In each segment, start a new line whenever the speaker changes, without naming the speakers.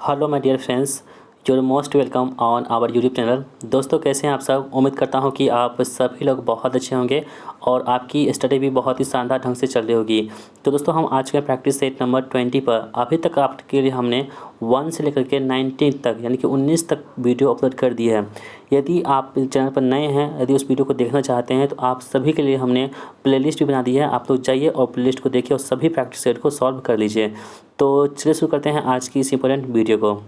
Hello my dear friends, your most welcome on our YouTube channel. दोस्तों, कैसे हैं आप सब? उम्मीद करता हूं कि आप सभी लोग बहुत अच्छे होंगे और आपकी स्टडी भी बहुत ही शानदार ढंग से चल रही होगी। तो दोस्तों, हम आज के प्रैक्टिस सेट नंबर 20 पर अभी तक आपके लिए हमने 1 से लेकर के 19 तक यानी कि 19 तक वीडियो अपलोड कर दी है। यदि आप चैनल पर नए हैं, यदि उस वीडियो को देखना चाहते हैं तो आप सभी के लिए हमने प्लेलिस्ट भी बना दी है। आप लोग जाइए और प्लेलिस्ट को देखिए और सभी प्रैक्टिस सेट को सॉल्व कर लीजिए। तो चलिए शुरू करते हैं आज की इस इंपॉर्टेंट वीडियो को।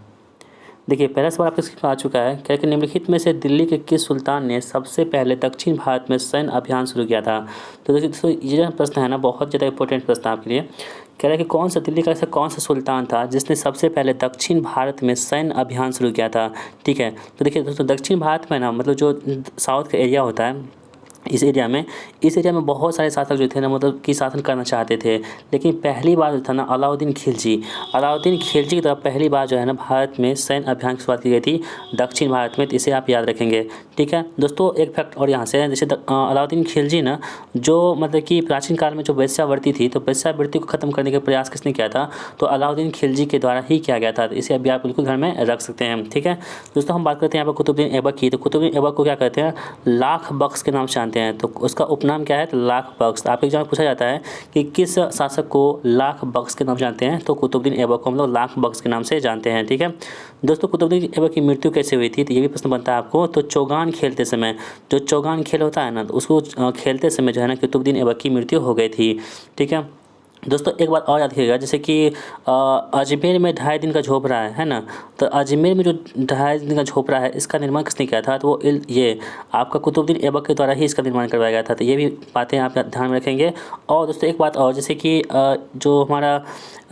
देखिए, पहला सवाल आपके स्क्रीन पर आ चुका है। क्या कि निम्नलिखित में से दिल्ली के किस सुल्तान ने सबसे पहले दक्षिण भारत में सैन्य अभियान शुरू किया था? तो देखिए दोस्तों, ये जो प्रश्न है ना, बहुत ज़्यादा इंपॉर्टेंट प्रश्न है आपके लिए। कह रहा है कि कौन सा दिल्ली का ऐसा कौन सा सुल्तान था जिसने सबसे पहले दक्षिण भारत में सैन्य अभियान शुरू किया था? ठीक है, तो देखिए दोस्तों, दक्षिण भारत में ना मतलब जो साउथ का एरिया होता है, इस एरिया में बहुत सारे शासक जो थे ना, मतलब कि शासन करना चाहते थे। लेकिन पहली बार जो था ना, अलाउद्दीन खिलजी की तरफ पहली बार जो है ना भारत में सैन्य अभियान की शुरुआत की गई थी दक्षिण भारत में। तो इसे आप याद रखेंगे। ठीक है दोस्तों, एक फैक्ट और यहाँ से, जैसे अलाउद्दीन खिलजी ना, जो मतलब कि प्राचीन काल में जो वेश्यावृत्ति थी, तो वेश्यावृत्ति को ख़त्म करने का प्रयास किसने किया था? तो अलाउद्दीन खिलजी के द्वारा ही किया गया था। इसे अभी आप बिल्कुल ध्यान में रख सकते हैं। ठीक है दोस्तों, हम बात करते हैं यहाँ पर कुतुबुद्दीन ऐबक की। तो कुतुबुद्दीन ऐबक को क्या कहते हैं? लाख बख्श के नाम से जानते हैं। तो उसका उपनाम क्या है? तो लाख बख्श। आपके एग्जाम में पूछा जाता है कि किस शासक को लाख बख्श के नाम जानते हैं? तो कुतुबुद्दीन ऐबक को हम लोग लाख बख्श के नाम से जानते हैं। ठीक है दोस्तों, कुतुबुद्दीन ऐबक की मृत्यु कैसे हुई थी? तो ये भी प्रश्न बनता है आपको। तो चौगान खेलते समय, जो चौगान खेल होता है ना, तो उसको खेलते समय जो है ना कुतुबुद्दीन ऐबक की मृत्यु हो गई थी। ठीक है दोस्तों, एक बात और याद रखिएगा, जैसे कि अजमेर में 2.5 दिन का झोपड़ा है ना। तो अजमेर में जो 2.5 दिन का झोपड़ा है, इसका निर्माण किसने किया था? तो वो ये आपका कुतुबुद्दीन ऐबक के द्वारा ही इसका निर्माण करवाया गया था। तो ये भी बातें आप ध्यान में रखेंगे। और दोस्तों, एक बात और, जैसे कि जो हमारा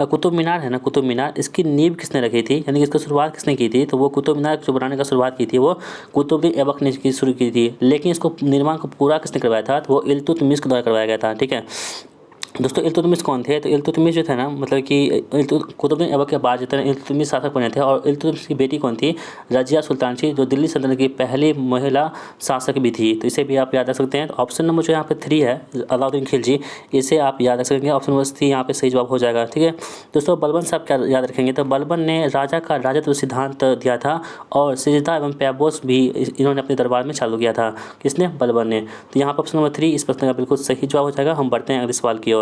कुतुब मीनार है ना, कुतुब मीनार, इसकी नींव किसने रखी थी, यानी कि इसकी शुरुआत किसने की थी? तो वो कुतुब मीनार जो बनाने का शुरुआत की थी वो कुतुबुद्दीन ऐबक ने शुरू की थी। लेकिन इसको निर्माण को पूरा किसने करवाया था? तो वो इल्तुतमिश के द्वारा करवाया गया था। ठीक है दोस्तों, इल्तुतमिश कौन थे? तो इल्तुतमिश जो थे ना, मतलब कि कुतुबुद्दीन ऐबक के बाद जो थे इल्तुतमिश शासक बने थे। और इल्तुतमिश की बेटी कौन थी? रजिया सुल्तान थी, जो दिल्ली सल्तनत की पहली महिला शासक भी थी। तो इसे भी आप याद रख सकते हैं। तो ऑप्शन नंबर जो यहाँ पे 3 है, अलाउद्दीन खिलजी, इसे आप याद रख सकेंगे। ऑप्शन नंबर 3 यहाँ पे सही जवाब हो जाएगा। ठीक है दोस्तों, बलबन साहब क्या याद रखेंगे? तो बलबन ने राजा का राजत्व सिद्धांत दिया था और सिजदा एवं पैबोस भी इन्होंने अपने दरबार में चालू किया था। किसने? बलबन ने। तो यहाँ पर ऑप्शन नंबर 3 इस प्रश्न का बिल्कुल सही जवाब हो जाएगा। हम बढ़ते हैं अगले सवाल की ओर।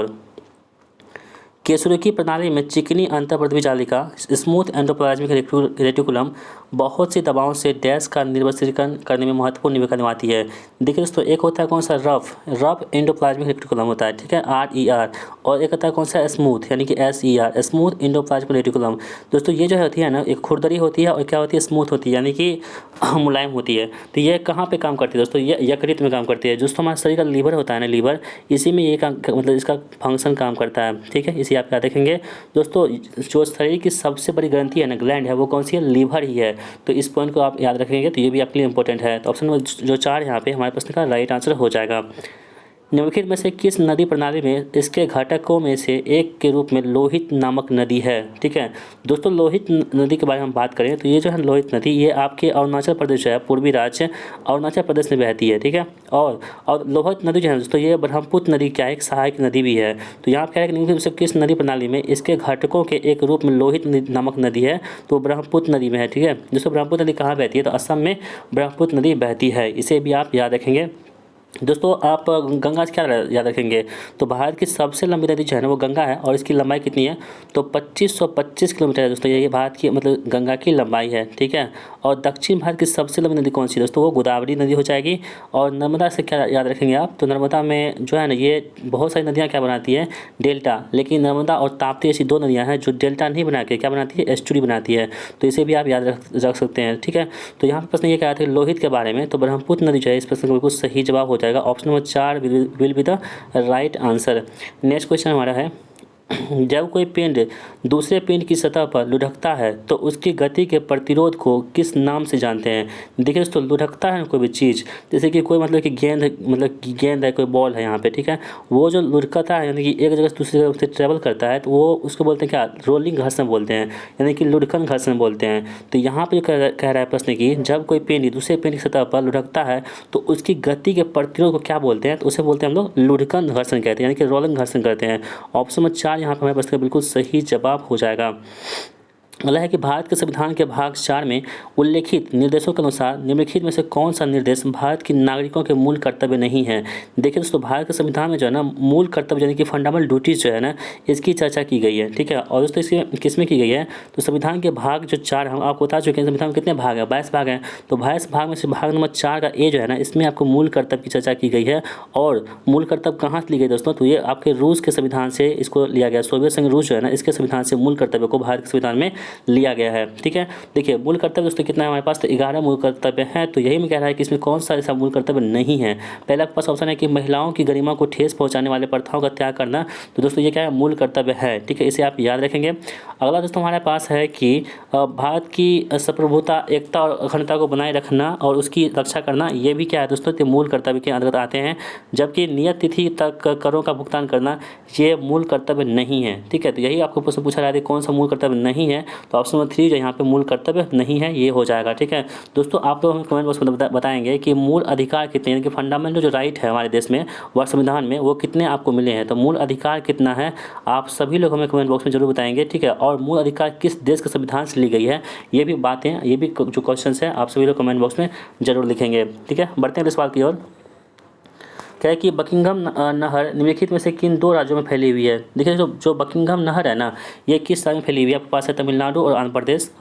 केसुरकी प्रणाली में चिकनी अंतःपृथ्वी जालिका स्मूथ एंडोप्लाज्मिक रेटिकुलम बहुत सी दवाओं से डैश का निर्वस्त्रीकरण करने में महत्वपूर्ण भूमिका निभाती है। देखिए दोस्तों, एक होता है कौन सा? रफ एंडोप्लाज्मिक रेटिकुलम होता है। ठीक है, RER। और एक होता है कौन सा? स्मूथ, यानी कि SER, स्मूथ एंडोप्लाज्मिक रेटिकुलम। दोस्तों, ये जो होती है ना, एक खुरदरी होती है और क्या होती है? स्मूथ होती है, यानी कि मुलायम होती है। तो ये कहाँ पे काम करती है दोस्तों? ये यकृत में काम करती है। दोस्तों, हमारे शरीर का लीवर होता है ना, लीवर, इसी में ये काम मतलब इसका फंक्शन काम करता है। ठीक है, इसे आप याद रखेंगे। दोस्तों, जो शरीर की सबसे बड़ी ग्रंथि है ना, ग्लैंड है, वो कौन सी है? लीवर ही है। तो इस पॉइंट को आप याद रखेंगे, तो ये भी आपके लिए इंपॉर्टेंट है। तो ऑप्शन नंबर जो 4 यहाँ पे हमारे प्रश्न का राइट आंसर हो जाएगा। निम्नलिखित में से किस नदी प्रणाली में इसके घटकों में से एक के रूप में लोहित नामक नदी है? ठीक है दोस्तों, लोहित नदी के बारे में हम बात करें तो ये जो है लोहित नदी, ये आपके अरुणाचल प्रदेश है, पूर्वी राज्य अरुणाचल प्रदेश में बहती है। ठीक है, और लोहित नदी जो है दोस्तों, ये ब्रह्मपुत्र नदी क्या है? एक सहायक नदी भी है। तो यहाँ क्या है कि निम्नलिखित में से किस नदी प्रणाली में इसके घटकों के एक रूप में लोहित नामक नदी है? तो ब्रह्मपुत्र नदी में है। ठीक है दोस्तों, ब्रह्मपुत्र नदी कहाँ बहती है? तो असम में ब्रह्मपुत्र नदी बहती है। इसे भी आप याद रखेंगे। दोस्तों, आप गंगा से क्या याद रखेंगे? तो भारत की सबसे लंबी नदी जो है ना, वो गंगा है। और इसकी लंबाई कितनी है? तो 2525 किलोमीटर है दोस्तों। ये भारत की मतलब गंगा की लंबाई है। ठीक है, और दक्षिण भारत की सबसे लंबी नदी कौन सी है दोस्तों? वो गोदावरी नदी हो जाएगी। और नर्मदा से क्या याद रखेंगे आप? तो नर्मदा में जो है ना, ये बहुत सारी नदियाँ क्या बनाती है? डेल्टा। लेकिन नर्मदा और ताप्ती ऐसी 2 नदियाँ हैं जो डेल्टा नहीं बना के क्या बनाती है? एस्चुरी बनाती है। तो इसे भी आप याद रख सकते हैं। ठीक है, तो यहाँ पर प्रश्न ये कहा था लोहित के बारे में, तो ब्रह्मपुत्र नदी जो है इस प्रश्न का बिल्कुल सही जवाब हो जाएगा। Option number 4 will be the right answer. Next question हमारा है, जब कोई पिंड दूसरे पिंड की सतह पर लुढ़कता है तो उसकी गति के प्रतिरोध को किस नाम से जानते हैं? देखिए दोस्तों, लुढ़कता है कोई भी चीज़, जैसे कि कोई मतलब कि गेंद है, कोई बॉल है यहाँ पे। ठीक है, वो जो लुढ़कता है यानी कि एक जगह से दूसरी जगह से ट्रेवल करता है, तो वो उसको बोलते हैं क्या? रोलिंग घर्षण बोलते हैं, यानी कि लुढ़कन घर्षण बोलते हैं। तो यहाँ पे कह रहा है प्रश्न की, जब कोई पिंड दूसरे पिंड की सतह पर लुढ़कता है तो उसकी गति के प्रतिरोध को क्या बोलते हैं? तो उसे बोलते हैं हम लोग लुढ़कन घर्षण कहते हैं, यानी कि रोलिंग घर्षण करते हैं। ऑप्शन नंबर 4 यहाँ पर हमारे पास बिल्कुल सही जवाब हो जाएगा। अगला है कि भारत के संविधान के भाग 4 में उल्लेखित निर्देशों के अनुसार निम्नलिखित में से कौन सा निर्देश भारत के नागरिकों के मूल कर्तव्य नहीं है। देखिए दोस्तों, भारत के संविधान में जो है ना मूल कर्तव्य यानी कि फंडामेंटल ड्यूटीज़ जो है ना इसकी चर्चा की गई है, ठीक है। और दोस्तों इसके किसमें की गई है, तो संविधान के भाग जो 4 हम आपको बता चुके हैं, संविधान में कितने भाग हैं, 22 भाग हैं। तो 22 भाग में से भाग नंबर 4 का ए जो है ना इसमें आपको मूल कर्तव्य की चर्चा की गई है। और मूल कर्तव्य कहाँ से ली गई दोस्तों, तो ये आपके रूस के संविधान से इसको लिया गया। सोवियत संघ रूस जो है ना इसके संविधान से मूल कर्तव्य को भारत के संविधान में लिया गया है, ठीक है। देखिए मूल कर्तव्य दोस्तों कितना है हमारे पास, तो 11 मूल कर्तव्य है। तो यही मैं कह रहा है कि इसमें कौन सा ऐसा मूल कर्तव्य नहीं है। पहला आपके पास ऑप्शन है कि महिलाओं की गरिमा को ठेस पहुंचाने वाले प्रथाओं का त्याग करना। तो दोस्तों ये क्या है, मूल कर्तव्य है, ठीक है, इसे आप याद रखेंगे। अगला दोस्तों हमारे पास है कि भारत की संप्रभुता, एकता और अखंडता को बनाए रखना और उसकी रक्षा करना, ये भी क्या है दोस्तों, ये मूल कर्तव्य के अंतर्गत आते हैं। जबकि नियत तिथि तक करों का भुगतान करना ये मूल कर्तव्य नहीं है, ठीक है। तो यही आपको प्रश्न पूछा रहा है कौन सा मूल कर्तव्य नहीं है, तो ऑप्शन नंबर 3 जो यहाँ पे मूल कर्तव्य नहीं है ये हो जाएगा, ठीक है। दोस्तों आप लोग हमें कमेंट बॉक्स में बताएंगे कि मूल अधिकार कितने, यानी कि फंडामेंटल जो राइट है हमारे देश में व संविधान में वो कितने आपको मिले हैं। तो मूल अधिकार कितना है आप सभी लोग हमें कमेंट बॉक्स में जरूर बताएंगे, ठीक है। और मूल अधिकार किस देश के संविधान से ली गई है, ये भी बातें, ये भी जो क्वेश्चन है आप सभी लोग कमेंट बॉक्स में जरूर लिखेंगे, ठीक है। बढ़ते हैं अगले सवाल की ओर। क्या है कि बकिंघम नहर निम्नलिखित में से किन 2 राज्यों में फैली हुई है। देखिए जो बकिंघम नहर है ना ये किस राज्य में फैली हुई है, आपके पास है तमिलनाडु और आंध्र प्रदेश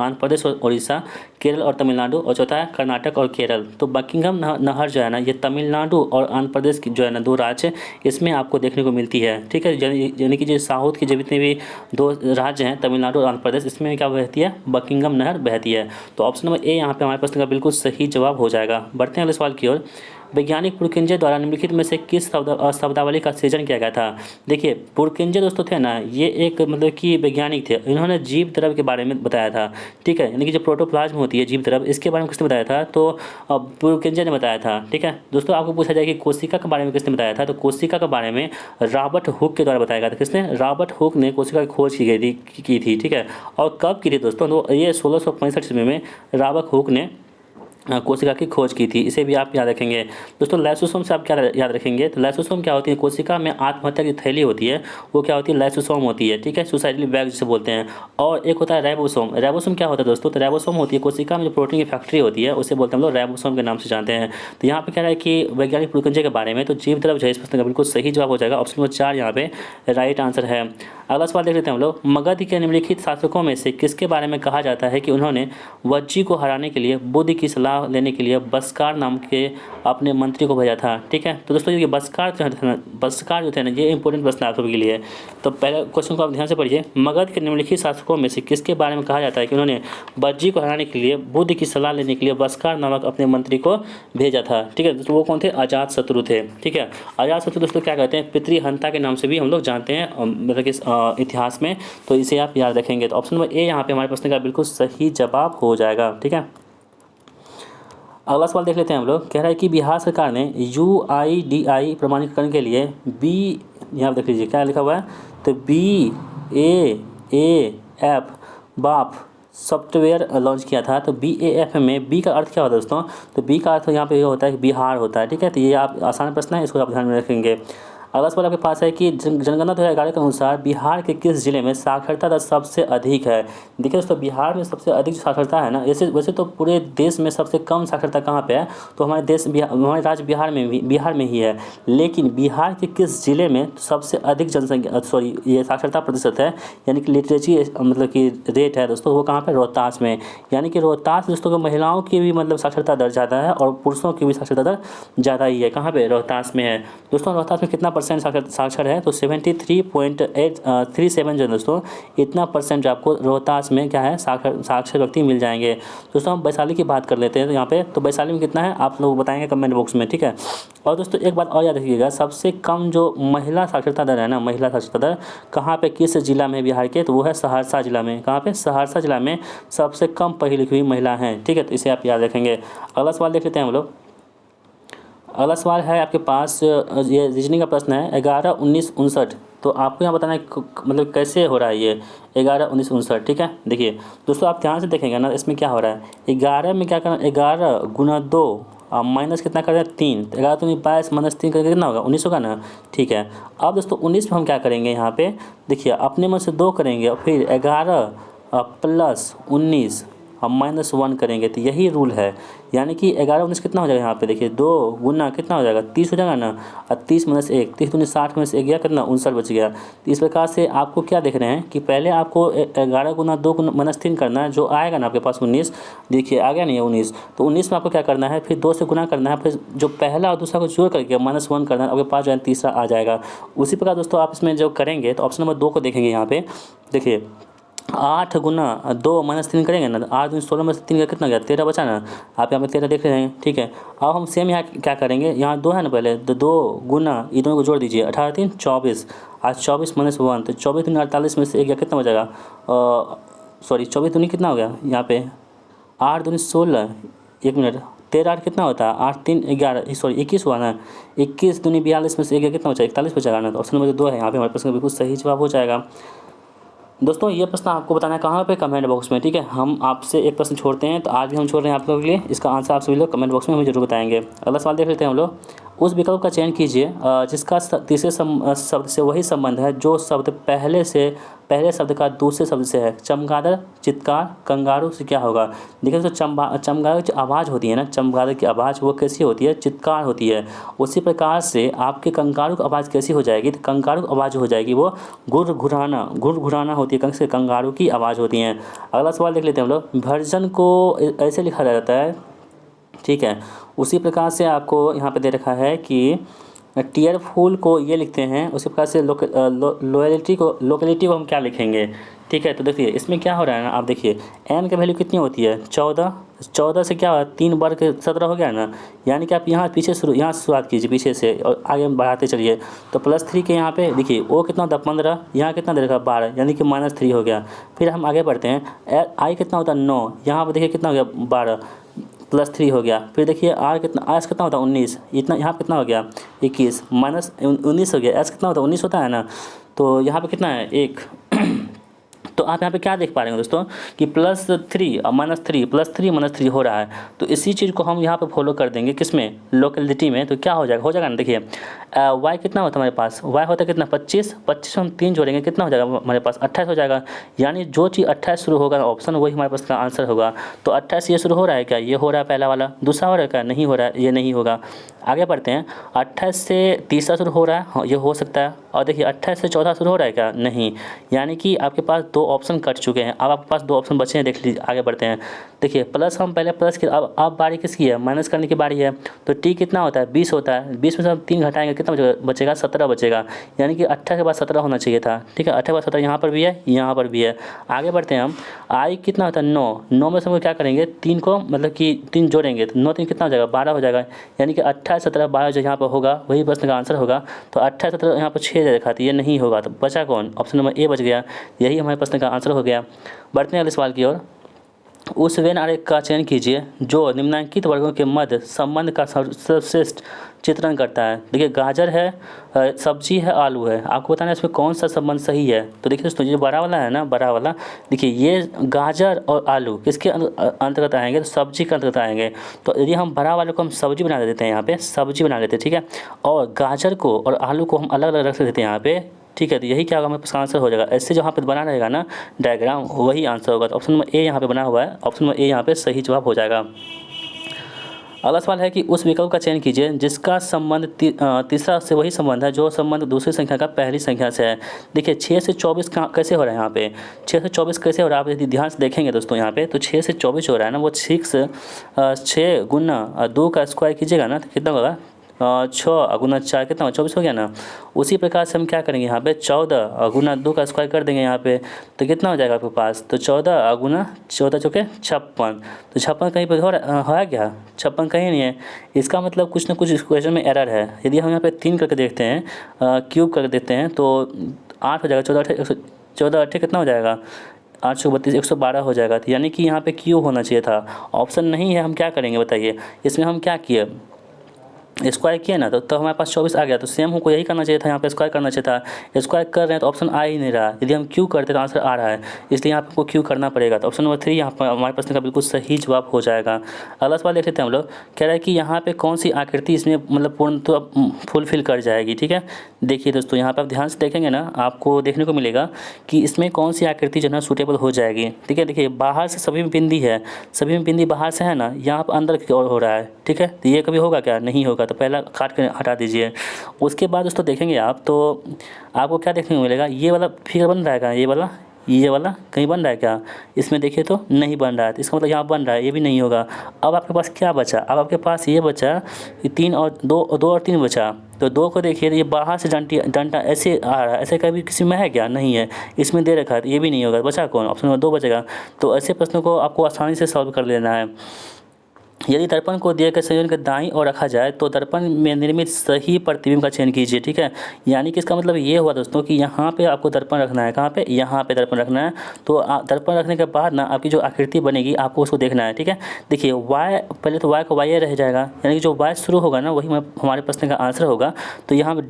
और उड़ीसा, केरल और तमिलनाडु, और चौथा है कर्नाटक और केरल। तो बकिंघम नहर जो है ना ये तमिलनाडु और आंध्र प्रदेश की जो है ना 2 राज्य इसमें आपको देखने को मिलती है, ठीक है। यानी कि जो साउथ के जितने भी 2 राज्य हैं तमिलनाडु और आंध्र प्रदेश, इसमें क्या बहती है, बकिंघम नहर बहती है। तो ऑप्शन नंबर ए यहाँ पे हमारे पास का बिल्कुल सही जवाब हो जाएगा। बढ़ते हैं अगले सवाल की ओर। वैज्ञानिक पुरकिंजे द्वारा निम्नलिखित में से किस शब्दावली का सृजन किया गया था। देखिए पुरकिंजे दोस्तों थे ना ये एक मतलब कि वैज्ञानिक थे, इन्होंने जीव द्रव्य के बारे में बताया था, ठीक है। यानी कि जो प्रोटोप्लाज्म होती है जीव द्रव्य, इसके बारे में किसने बताया था, तो पुरकिंजे ने बताया था, ठीक है। दोस्तों आपको पूछा जाए कि कोशिका के बारे में किसने बताया था, तो कोशिका के बारे में रॉबर्ट हुक के द्वारा बताया गया था। किसने, रॉबर्ट हुक ने कोशिका की खोज की थी, ठीक है। और कब की थी दोस्तों, तो ये 1665 ईस्वी में रॉबर्ट हुक ने कोशिका की खोज की थी, इसे भी आप याद रखेंगे। दोस्तों लाइसोसोम से आप क्या याद रखेंगे, तो लाइसोसोम क्या होती है, कोशिका में आत्महत्या की थैली होती है वो क्या होती है, लाइसोसोम होती है, ठीक है, सुसाइडल बैग जिसे बोलते हैं। और एक होता है राइबोसोम। राइबोसोम क्या होता है दोस्तों, तो राइबोसोम होती है कोशिका में जो प्रोटीन की फैक्ट्री होती है उसे बोलते हैं हम लोग राइबोसोम के नाम से जानते हैं। तो यहाँ पे क्या है कि वैज्ञानिक पुरकिंजे के बारे में, तो जीव द्रव्य जो है इस प्रश्न का बिल्कुल सही जवाब हो जाएगा, ऑप्शन नंबर 4 यहाँ पे राइट आंसर है। अगला सवाल देख लेते हैं हम लोग। मगध के निम्नलिखित शासकों में से किसके बारे में कहा जाता है कि उन्होंने वज्जी को हराने के लिए बुद्ध की सलाह लेने के लिए बस्कार नाम के अपने मंत्री को भेजा था, ठीक है। तो दोस्तों ये बस्कार जो थे ना ये इंपॉर्टेंट प्रश्न आप सभी के लिए। तो पहले क्वेश्चन को आप ध्यान से पढ़िए। मगध के निम्नलिखित शासकों में से किसके बारे में कहा जाता है कि उन्होंने वज्जी को हराने के लिए बुद्ध की सलाह लेने के लिए बस्कार नामक अपने मंत्री को भेजा था, ठीक है। दोस्तों वो कौन थे, अजातशत्रु थे, ठीक है। अजातशत्रु दोस्तों क्या कहते हैं, पितृहंता के नाम से भी हम लोग जानते हैं मतलब कि इतिहास में, तो इसे आप याद रखेंगे। तो ऑप्शन नंबर ए यहाँ पे हमारे प्रश्न का बिल्कुल सही जवाब हो जाएगा, ठीक है। अगला सवाल देख लेते हैं हम लोग। कह रहा है कि बिहार सरकार ने UIDAI प्रमाणीकरण के लिए यहाँ देख लीजिए क्या लिखा हुआ है, तो BAAF बाप सॉफ्टवेयर लॉन्च किया था। तो BAF में बी का अर्थ क्या होता है दोस्तों, तो बी का अर्थ यहाँ पे होता है कि बिहार होता है, ठीक है। तो ये आप आसान प्रश्न है, इसको आप ध्यान में रखेंगे। अगला सवाल आपके पास है कि जनगणना 2011 के अनुसार बिहार के किस जिले में साक्षरता दर सबसे अधिक है। देखिए दोस्तों बिहार में सबसे अधिक जो साक्षरता है ना, वैसे तो पूरे देश में सबसे कम साक्षरता कहाँ पे है, तो हमारे राज्य बिहार में ही है। लेकिन बिहार के किस जिले में सबसे अधिक जनसंख्या ये साक्षरता प्रतिशत है, यानी कि लिटरेसी मतलब कि रेट है दोस्तों, वो कहाँ पर, रोहतास में। यानी कि रोहतास दोस्तों को महिलाओं की भी मतलब साक्षरता दर ज़्यादा है और पुरुषों की भी साक्षरता दर ज़्यादा ही है। कहाँ पे, रोहतास में है। दोस्तों रोहतास में कितना % साक्षर है, तो 73.837 जो दोस्तों इतना % आपको रोहतास में क्या है साक्षर व्यक्ति मिल जाएंगे। दोस्तों हम वैशाली की बात कर लेते हैं, तो यहाँ पे तो वैशाली में कितना है आप लोग बताएंगे कमेंट बॉक्स में, ठीक है। और दोस्तों एक बात और याद रखिएगा, सबसे कम जो महिला साक्षरता दर है ना, महिला साक्षरता दर कहाँ पे किस जिला में बिहार के, तो वो है सहरसा जिला में। कहाँ पे, सहरसा जिला में सबसे कम पढ़ी लिखी हुई महिला हैं, ठीक है। तो इसे आप याद रखेंगे। अगला सवाल देख लेते हैं हम लोग। अगला सवाल है आपके पास, ये रीजनिंग का प्रश्न है 11, 19, 59। तो आपको यहाँ बताना है मतलब कैसे हो रहा है ये 11, 19, 59, ठीक है। देखिए दोस्तों आप ध्यान से देखेंगे ना, इसमें क्या हो रहा है, 11 में क्या करना, 11 गुना 2 माइनस कितना कर रहे हैं 3, 11 तो 22 माइनस 3 करके कितना होगा 19 होगा ना, ठीक है। अब दोस्तों 19 में हम क्या करेंगे, यहाँ पे देखिए अपने मन से 2 करेंगे और फिर 11 प्लस 19 हम -1 करेंगे तो यही रूल है। यानी कि 11 19 कितना हो जाएगा यहाँ पे देखिए 2 गुना कितना हो जाएगा 30 हो जाएगा ना, और 30 -1 30 दूनी 60 में से 1 गया कितना 59 बच गया। तो इस प्रकार से आपको क्या देख रहे हैं कि पहले आपको 11 गुना 2 -3 करना है, जो आएगा ना आपके पास 19, देखिए आ गया नहीं है 19, तो 19 में आपको क्या करना है, फिर 2 से गुना करना है, फिर जो पहला और दूसरा को जोड़ करके -1 करना है, आपके पास जो है तीसरा आ जाएगा। उसी प्रकार दोस्तों आप इसमें जो करेंगे तो ऑप्शन नंबर 2 को देखेंगे यहाँ पे देखिए 8 गुना 2 -3 करेंगे ना, 8 दूनी 16 में से 3 का कितना गया 13 बचा ना, आप यहाँ पे 13 देख रहे हैं। ठीक है, अब हम सेम यहाँ क्या करेंगे, यहाँ 2 है ना पहले, तो 2 गुना ये दोनों को जोड़ दीजिए 18 3 24, आज 24 -1 तो 24 दूनी 48 में से 1 गया कितना बचेगा, सॉरी 24 दूनी कितना हो गया यहाँ पे 8 दूनी 16, 1 मिनट 13 8 कितना होता है 8 3 11 सॉरी 21 हुआ ना, 21 दूनी 42 में से 1 गया कितना बचा 41 बचेगा ना। तो ऑप्शन नंबर 2 है यहाँ पे हमारे प्रश्न का बिल्कुल सही जवाब हो जाएगा। दोस्तों ये प्रश्न आपको बताना है कहाँ पे, कमेंट बॉक्स में। ठीक है, हम आपसे एक प्रश्न छोड़ते हैं, तो आज भी हम छोड़ रहे हैं आप लोगों के लिए, इसका आंसर आप सभी लोग कमेंट बॉक्स में हमें जरूर बताएंगे। अगला सवाल देख लेते हैं हम लोग। उस विकल्प का चयन कीजिए जिसका तीसरे शब्द से वही संबंध है जो शब्द पहले शब्द का दूसरे शब्द से है। चमगादड़, चित्कार, कंगारू से क्या होगा। देखिए तो चमगादड़ की आवाज़ होती है ना, चमगादड़ की आवाज़ वो कैसी होती है, चित्कार होती है। उसी प्रकार से आपके कंगारू की आवाज़ कैसी हो जाएगी, तो कंगारू की आवाज़ हो जाएगी वो घुरघुराना होती है, से कंगारू की आवाज़ होती है। अगला सवाल देख लेते हैं हम लोग। वर्जन को ऐसे लिखा जाता है, ठीक है, उसी प्रकार से आपको यहाँ पे दे रखा है कि टीयरफुल को ये लिखते हैं, उसी प्रकार से लोकेलिटी को हम क्या लिखेंगे। ठीक है, तो देखिए इसमें क्या हो रहा है ना, आप देखिए n की वैल्यू कितनी होती है 14 से क्या हुआ 3 बढ़ के 17 हो गया ना, यानी कि आप यहाँ यहाँ से शुरुआत कीजिए पीछे से और आगे बढ़ाते चलिए। तो +3 के यहाँ पे देखिए वो कितना होता है 15, यहाँ कितना दे रखा 12, यानी कि -3 हो गया। फिर हम आगे बढ़ते हैं, i कितना होता है 9, यहाँ पर देखिए कितना हो गया 12 +3 हो गया। फिर देखिए r कितना होता है 19, इतना यहाँ कितना हो गया 21 -19 हो गया। s कितना होता है 19 होता है ना, तो यहाँ पे कितना है 1 तो आप यहाँ पे क्या देख पा रहे हैं दोस्तों कि +3 और -3 +3 -3 हो रहा है। तो इसी चीज़ को हम यहाँ पे फॉलो कर देंगे किसमें, लोकेलिटी में। तो क्या हो जाएगा ना, देखिए y कितना होता है हमारे पास, y होता है कितना 25 में हम 3 जोड़ेंगे कितना हो जाएगा हमारे पास 28 हो जाएगा। यानी जो चीज़ 28 शुरू होगा ऑप्शन वही हमारे पास का आंसर होगा। तो 28 ये शुरू हो रहा है क्या, ये हो रहा है पहला वाला, दूसरा हो रहा है क्या, नहीं हो रहा है, ये नहीं होगा। आगे बढ़ते हैं, 28 से तीसरा शुरू हो रहा है, हाँ ये हो सकता है। और देखिए 28 से चौथा शुरू हो रहा है क्या, नहीं, यानी कि आपके पास 2 ऑप्शन कट चुके हैं। अब आपके पास 2 ऑप्शन बचे हैं, देख लीजिए। आगे बढ़ते हैं, देखिए प्लस हम पहले प्लस के, अब बारी किसकी है, माइनस करने की बारी है। तो टी कितना होता है 20 होता है, 20 में से हम 3 घटाएंगे कितना बचेगा 17 बचेगा, यानी कि 18 के बाद 17 होना चाहिए था। ठीक है, 18 के बाद 17 यहाँ पर भी है, यहाँ पर भी है। आगे बढ़ते हैं हम, आई कितना होता है 9 में से हम क्या करेंगे 3 को मतलब कि 3 जोड़ेंगे तो 9 3 कितना हो जाएगा 12 हो जाएगा, यानी कि 28 17 12 जो यहाँ पर होगा वही प्रश्न का आंसर होगा। तो 28 17 यहाँ पर 6 दिखाती है, नहीं होगा। तो बचा कौन, ऑप्शन नंबर ए बच गया, यही हमारे प्रश्न का आंसर हो गया। बढ़ते हैं अगले सवाल की ओर। उस वेन आरेख का चयन कीजिए जो निम्नलिखित वर्गों के मध्य संबंध का सर्वश्रेष्ठ चित्रण करता है। देखिए गाजर है, सब्जी है, आलू है, आपको बताना है इसमें कौन सा संबंध सही है। तो देखिए दोस्तों, ये बड़ा वाला है ना, बड़ा वाला, देखिए ये गाजर और आलू किसके अंतर्गत आएंगे, तो सब्जी के अंतर्गत आएंगे। तो यदि हम बड़ा वाले को हम सब्जी बना देते हैं, यहाँ पे सब्जी बना लेते हैं, ठीक है, और गाजर को और आलू को हम अलग अलग रख देते हैं यहाँ पे, ठीक है। तो यही क्या होगा हमारे पास आंसर हो जाएगा। ऐसे जहाँ पे बना रहेगा ना डायग्राम, वही आंसर होगा। तो ऑप्शन नंबर ए यहाँ पे बना हुआ है, ऑप्शन नंबर ए यहाँ पे सही जवाब हो जाएगा। अगला सवाल है कि उस विकल्प का चयन कीजिए जिसका संबंध तीसरा से वही संबंध है जो संबंध दूसरी संख्या का पहली संख्या से है। देखिए 6 से 24 कैसे हो रहा है, यहाँ पे 6 से 24 कैसे हो रहा है, आप यदि ध्यान से देखेंगे दोस्तों यहाँ पे, तो 6 से 24 हो रहा है ना, वो 6 गुना 2 का स्क्वायर कीजिएगा ना, तो कितना होगा 6 गुना 4 कितना 24 हो गया ना। उसी प्रकार से हम क्या करेंगे यहाँ पे 14 गुना 2 का स्क्वायर कर देंगे यहाँ पे, तो कितना हो जाएगा आपके पास, तो 14 गुना 14 चौके 56। तो 56 कहीं पर है क्या, 56 कहीं नहीं है। इसका मतलब कुछ ना कुछ इस क्वेश्चन में एरर है। यदि हम यहाँ पे 3 करके देखते हैं, क्यूब करके देते हैं, तो 8 हो जाएगा, 14 8 कितना हो जाएगा 8 32 112 हो जाएगा। तो यानी कि यहाँ पे क्यू होना चाहिए था, ऑप्शन नहीं है। हम क्या करेंगे बताइए, इसमें हम क्या किए, स्क्वायर किए ना तो हमारे पास 24 आ गया। तो सेम हमको यही करना चाहिए था, यहाँ पे स्क्वायर करना चाहिए था। स्क्वायर कर रहे हैं तो ऑप्शन आ ही नहीं रहा। यदि हम क्यू करते तो आंसर आ रहा है, इसलिए यहाँ पे हमको क्यू करना पड़ेगा। तो ऑप्शन नंबर 3 यहाँ पर हमारे प्रश्न का बिल्कुल सही जवाब हो जाएगा। अगला सवाल देख लेते हैं हम लोग। कह रहा है कि यहाँ पे कौन सी आकृति इसमें मतलब पूर्णतः फुलफिल कर जाएगी। ठीक है, देखिए दोस्तों यहाँ पे आप ध्यान से देखेंगे ना, आपको देखने को मिलेगा कि इसमें कौन सी आकृति जो है ना सूटेबल हो जाएगी। ठीक है, देखिए बाहर से सभी में बिंदी है, सभी में बिंदी बाहर से है ना, यहाँ पर अंदर की ओर हो रहा है। ठीक है, तो ये कभी होगा क्या? नहीं होगा। तो पहला काट कर हटा दीजिए। उसके बाद दोस्तों देखेंगे आप तो आपको क्या देखने को मिलेगा, ये वाला फिगर बन रहा है क्या? ये वाला कहीं बन रहा है क्या? इसमें देखिए तो नहीं बन रहा है, तो इसका मतलब यहाँ बन रहा है, ये भी नहीं होगा। अब आपके पास क्या बचा? अब आपके पास ये बचा, ये 3 और 2 और 3 बचा। तो 2 को देखिए, तो ये बाहर से डंडा ऐसे आ रहा है, ऐसे कभी किसी में है क्या? नहीं है। इसमें दे रखा है, तो ये भी नहीं होगा। बचा कौन? ऑप्शन नंबर 2 बचेगा। तो ऐसे प्रश्नों को आपको आसानी से सॉल्व कर लेना है। यदि दर्पण को दिए गए संयोजन के दाईं ओर रखा जाए तो दर्पण में निर्मित सही प्रतिबिंब का चयन कीजिए। ठीक है, यानी कि इसका मतलब ये हुआ दोस्तों कि यहाँ पे आपको दर्पण रखना है। कहाँ पे? यहाँ पे दर्पण रखना है। तो दर्पण रखने के बाद ना आपकी जो आकृति बनेगी आपको उसको देखना है। ठीक है, देखिए वाई, पहले तो वाई का वाई रह जाएगा, यानी कि जो वाई शुरू होगा ना वही हमारे प्रश्न का आंसर होगा। तो यहाँ पर